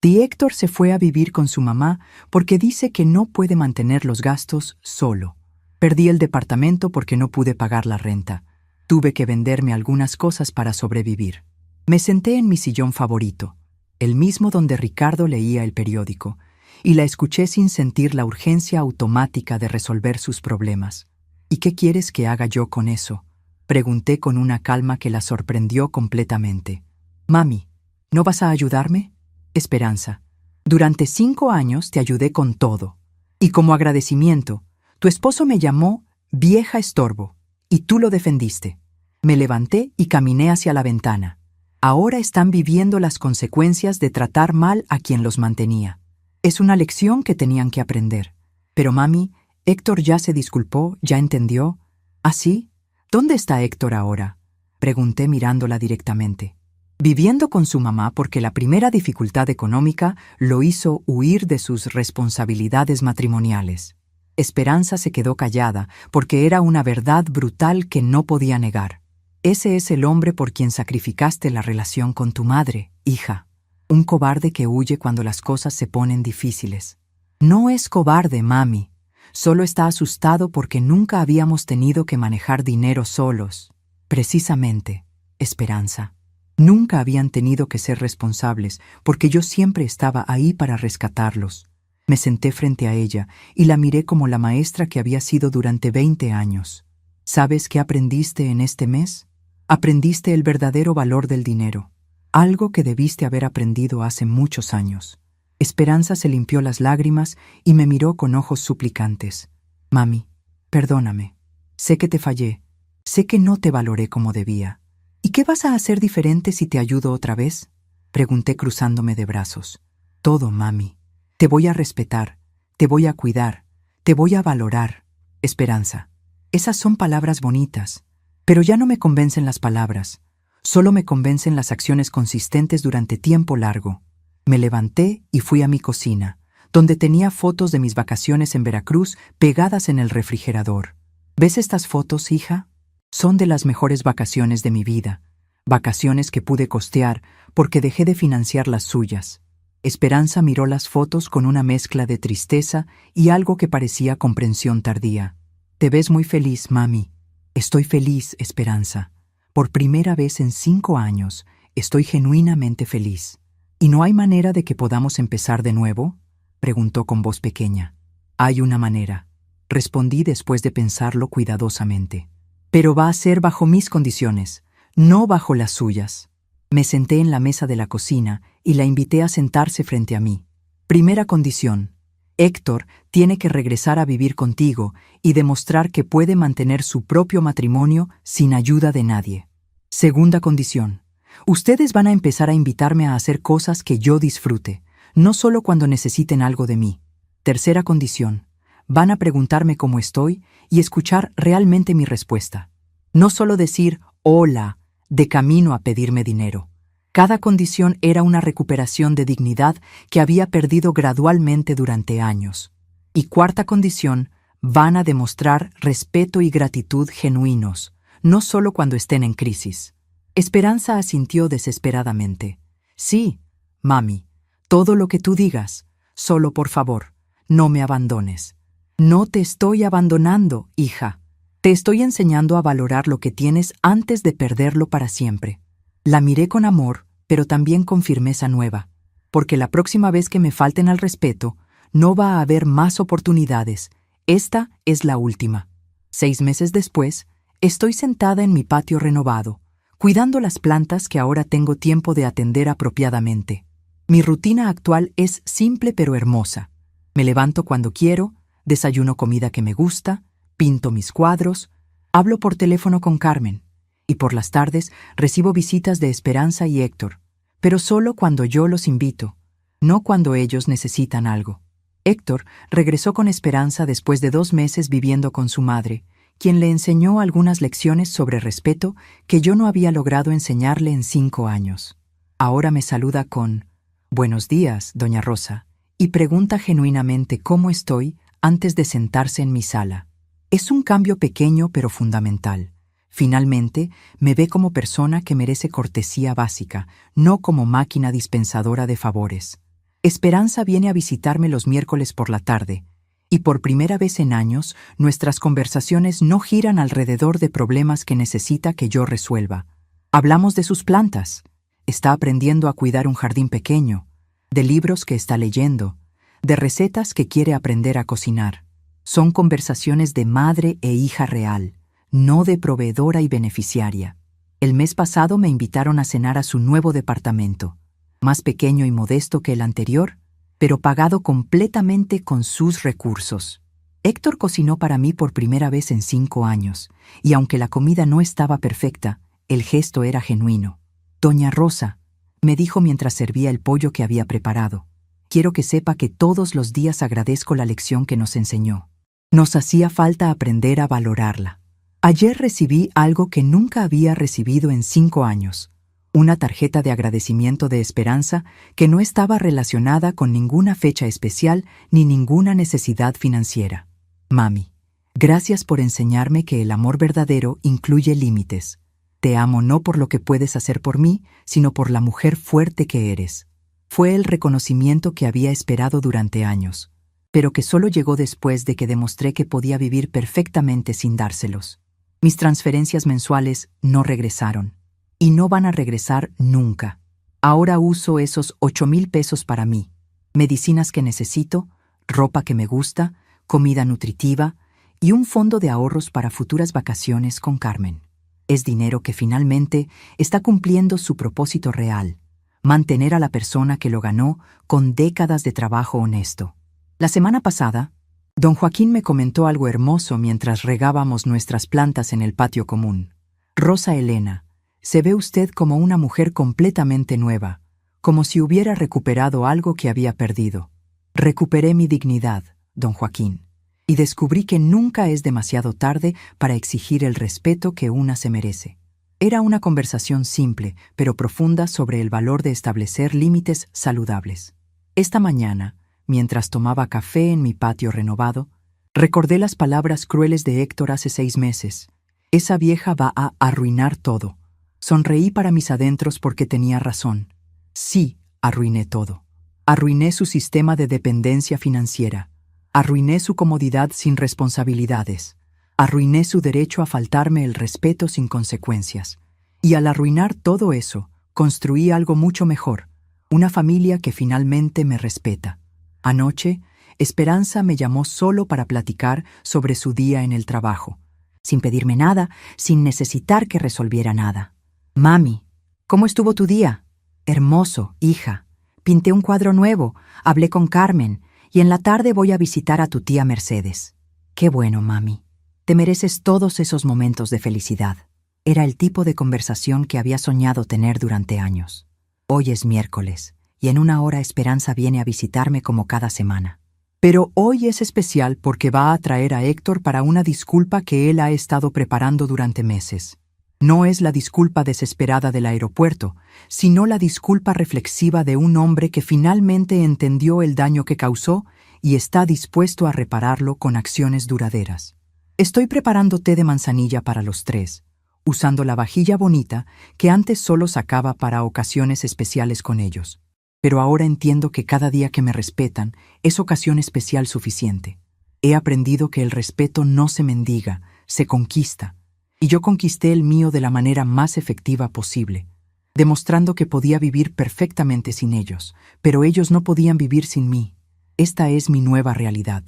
Tía Héctor se fue a vivir con su mamá porque dice que no puede mantener los gastos solo. Perdí el departamento porque no pude pagar la renta. Tuve que venderme algunas cosas para sobrevivir. Me senté en mi sillón favorito, el mismo donde Ricardo leía el periódico, y la escuché sin sentir la urgencia automática de resolver sus problemas. «¿Y qué quieres que haga yo con eso?», pregunté con una calma que la sorprendió completamente. «Mami, ¿no vas a ayudarme?». «Esperanza, durante 5 años te ayudé con todo. Y como agradecimiento, tu esposo me llamó vieja estorbo, y tú lo defendiste». Me levanté y caminé hacia la ventana. Ahora están viviendo las consecuencias de tratar mal a quien los mantenía. Es una lección que tenían que aprender. «Pero mami, Héctor ya se disculpó, ya entendió». «¿Ah, sí? ¿Dónde está Héctor ahora?», pregunté mirándola directamente. «Viviendo con su mamá porque la primera dificultad económica lo hizo huir de sus responsabilidades matrimoniales». Esperanza se quedó callada porque era una verdad brutal que no podía negar. «Ese es el hombre por quien sacrificaste la relación con tu madre, hija. Un cobarde que huye cuando las cosas se ponen difíciles». «No es cobarde, mami. Solo está asustado porque nunca habíamos tenido que manejar dinero solos». «Precisamente, Esperanza. Nunca habían tenido que ser responsables porque yo siempre estaba ahí para rescatarlos». Me senté frente a ella y la miré como la maestra que había sido durante 20 años. «¿Sabes qué aprendiste en este mes? Aprendiste el verdadero valor del dinero. Algo que debiste haber aprendido hace muchos años». Esperanza se limpió las lágrimas y me miró con ojos suplicantes. «Mami, perdóname. Sé que te fallé. Sé que no te valoré como debía. ¿Y qué vas a hacer diferente si te ayudo otra vez?», pregunté cruzándome de brazos. «Todo, mami. Te voy a respetar, te voy a cuidar, te voy a valorar». «Esperanza, esas son palabras bonitas, pero ya no me convencen las palabras. Solo me convencen las acciones consistentes durante tiempo largo». Me levanté y fui a mi cocina, donde tenía fotos de mis vacaciones en Veracruz pegadas en el refrigerador. «¿Ves estas fotos, hija? Son de las mejores vacaciones de mi vida, vacaciones que pude costear porque dejé de financiar las suyas». Esperanza miró las fotos con una mezcla de tristeza y algo que parecía comprensión tardía. «Te ves muy feliz, mami». «Estoy feliz, Esperanza. Por primera vez en 5 años, estoy genuinamente feliz». «¿Y no hay manera de que podamos empezar de nuevo?», preguntó con voz pequeña. «Hay una manera», respondí después de pensarlo cuidadosamente. «Pero va a ser bajo mis condiciones, no bajo las suyas». Me senté en la mesa de la cocina y la invité a sentarse frente a mí. «Primera condición: Héctor tiene que regresar a vivir contigo y demostrar que puede mantener su propio matrimonio sin ayuda de nadie. Segunda condición: ustedes van a empezar a invitarme a hacer cosas que yo disfrute, no solo cuando necesiten algo de mí. Tercera condición: van a preguntarme cómo estoy y escuchar realmente mi respuesta. No solo decir «hola» de camino a pedirme dinero». Cada condición era una recuperación de dignidad que había perdido gradualmente durante años. Y cuarta condición: van a demostrar respeto y gratitud genuinos, no solo cuando estén en crisis. Esperanza asintió desesperadamente. «Sí, mami, todo lo que tú digas. Solo por favor, no me abandones». «No te estoy abandonando, hija. Te estoy enseñando a valorar lo que tienes antes de perderlo para siempre». La miré con amor, pero también con firmeza nueva. porque la próxima vez que me falten al respeto, no va a haber más oportunidades. Esta es la última. 6 meses después, estoy sentada en mi patio renovado, cuidando las plantas que ahora tengo tiempo de atender apropiadamente. Mi rutina actual es simple pero hermosa. Me levanto cuando quiero, desayuno comida que me gusta, pinto mis cuadros, hablo por teléfono con Carmen, y por las tardes recibo visitas de Esperanza y Héctor, pero solo cuando yo los invito, no cuando ellos necesitan algo. Héctor regresó con Esperanza después de 2 meses viviendo con su madre, quien le enseñó algunas lecciones sobre respeto que yo no había logrado enseñarle en 5 años. Ahora me saluda con «Buenos días, doña Rosa», y pregunta genuinamente cómo estoy antes de sentarse en mi sala. Es un cambio pequeño pero fundamental. Finalmente, me ve como persona que merece cortesía básica, no como máquina dispensadora de favores. Esperanza viene a visitarme los miércoles por la tarde, y por primera vez en años, nuestras conversaciones no giran alrededor de problemas que necesita que yo resuelva. Hablamos de sus plantas. Está aprendiendo a cuidar un jardín pequeño, de libros que está leyendo, de recetas que quiere aprender a cocinar. Son conversaciones de madre e hija real, no de proveedora y beneficiaria. El mes pasado me invitaron a cenar a su nuevo departamento, más pequeño y modesto que el anterior, pero pagado completamente con sus recursos. Héctor cocinó para mí por primera vez en 5 años, y aunque la comida no estaba perfecta, el gesto era genuino. «Doña Rosa», me dijo mientras servía el pollo que había preparado, «quiero que sepa que todos los días agradezco la lección que nos enseñó. Nos hacía falta aprender a valorarla». Ayer recibí algo que nunca había recibido en 5 años. Una tarjeta de agradecimiento de Esperanza que no estaba relacionada con ninguna fecha especial ni ninguna necesidad financiera. «Mami, gracias por enseñarme que el amor verdadero incluye límites. Te amo no por lo que puedes hacer por mí, sino por la mujer fuerte que eres». Fue el reconocimiento que había esperado durante años, pero que solo llegó después de que demostré que podía vivir perfectamente sin dárselos. Mis transferencias mensuales no regresaron. Y no van a regresar nunca. Ahora uso esos 8,000 pesos para mí, medicinas que necesito, ropa que me gusta, comida nutritiva y un fondo de ahorros para futuras vacaciones con Carmen. Es dinero que finalmente está cumpliendo su propósito real, mantener a la persona que lo ganó con décadas de trabajo honesto. La semana pasada, don Joaquín me comentó algo hermoso mientras regábamos nuestras plantas en el patio común. «Rosa Elena, se ve usted como una mujer completamente nueva, como si hubiera recuperado algo que había perdido». Recuperé mi dignidad, don Joaquín, y descubrí que nunca es demasiado tarde para exigir el respeto que una se merece. Era una conversación simple, pero profunda sobre el valor de establecer límites saludables. Esta mañana, mientras tomaba café en mi patio renovado, recordé las palabras crueles de Héctor hace 6 meses. «Esa vieja va a arruinar todo». Sonreí para mis adentros porque tenía razón. Sí, arruiné todo. Arruiné su sistema de dependencia financiera. Arruiné su comodidad sin responsabilidades. Arruiné su derecho a faltarme el respeto sin consecuencias. Y al arruinar todo eso, construí algo mucho mejor, una familia que finalmente me respeta. Anoche, Esperanza me llamó solo para platicar sobre su día en el trabajo, sin pedirme nada, sin necesitar que resolviera nada. «Mami, ¿cómo estuvo tu día?» «Hermoso, hija. Pinté un cuadro nuevo, hablé con Carmen, y en la tarde voy a visitar a tu tía Mercedes». «Qué bueno, mami. Te mereces todos esos momentos de felicidad». Era el tipo de conversación que había soñado tener durante años. Hoy es miércoles, y en 1 hora Esperanza viene a visitarme como cada semana. Pero hoy es especial porque va a traer a Héctor para una disculpa que él ha estado preparando durante meses. No es la disculpa desesperada del aeropuerto, sino la disculpa reflexiva de un hombre que finalmente entendió el daño que causó y está dispuesto a repararlo con acciones duraderas. Estoy preparando té de manzanilla para los 3, usando la vajilla bonita que antes solo sacaba para ocasiones especiales con ellos. Pero ahora entiendo que cada día que me respetan es ocasión especial suficiente. He aprendido que el respeto no se mendiga, se conquista. Y yo conquisté el mío de la manera más efectiva posible, demostrando que podía vivir perfectamente sin ellos, pero ellos no podían vivir sin mí. Esta es mi nueva realidad.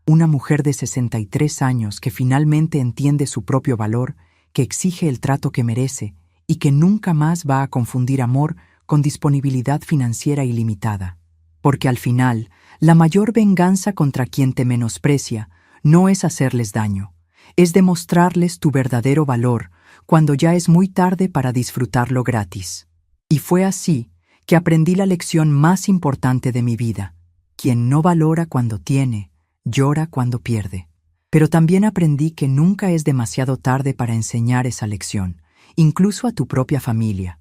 Una mujer de 63 años que finalmente entiende su propio valor, que exige el trato que merece y que nunca más va a confundir amor con disponibilidad financiera ilimitada. Porque al final, la mayor venganza contra quien te menosprecia no es hacerles daño, es demostrarles tu verdadero valor cuando ya es muy tarde para disfrutarlo gratis. Y fue así que aprendí la lección más importante de mi vida. Quien no valora cuando tiene, llora cuando pierde. Pero también aprendí que nunca es demasiado tarde para enseñar esa lección, incluso a tu propia familia.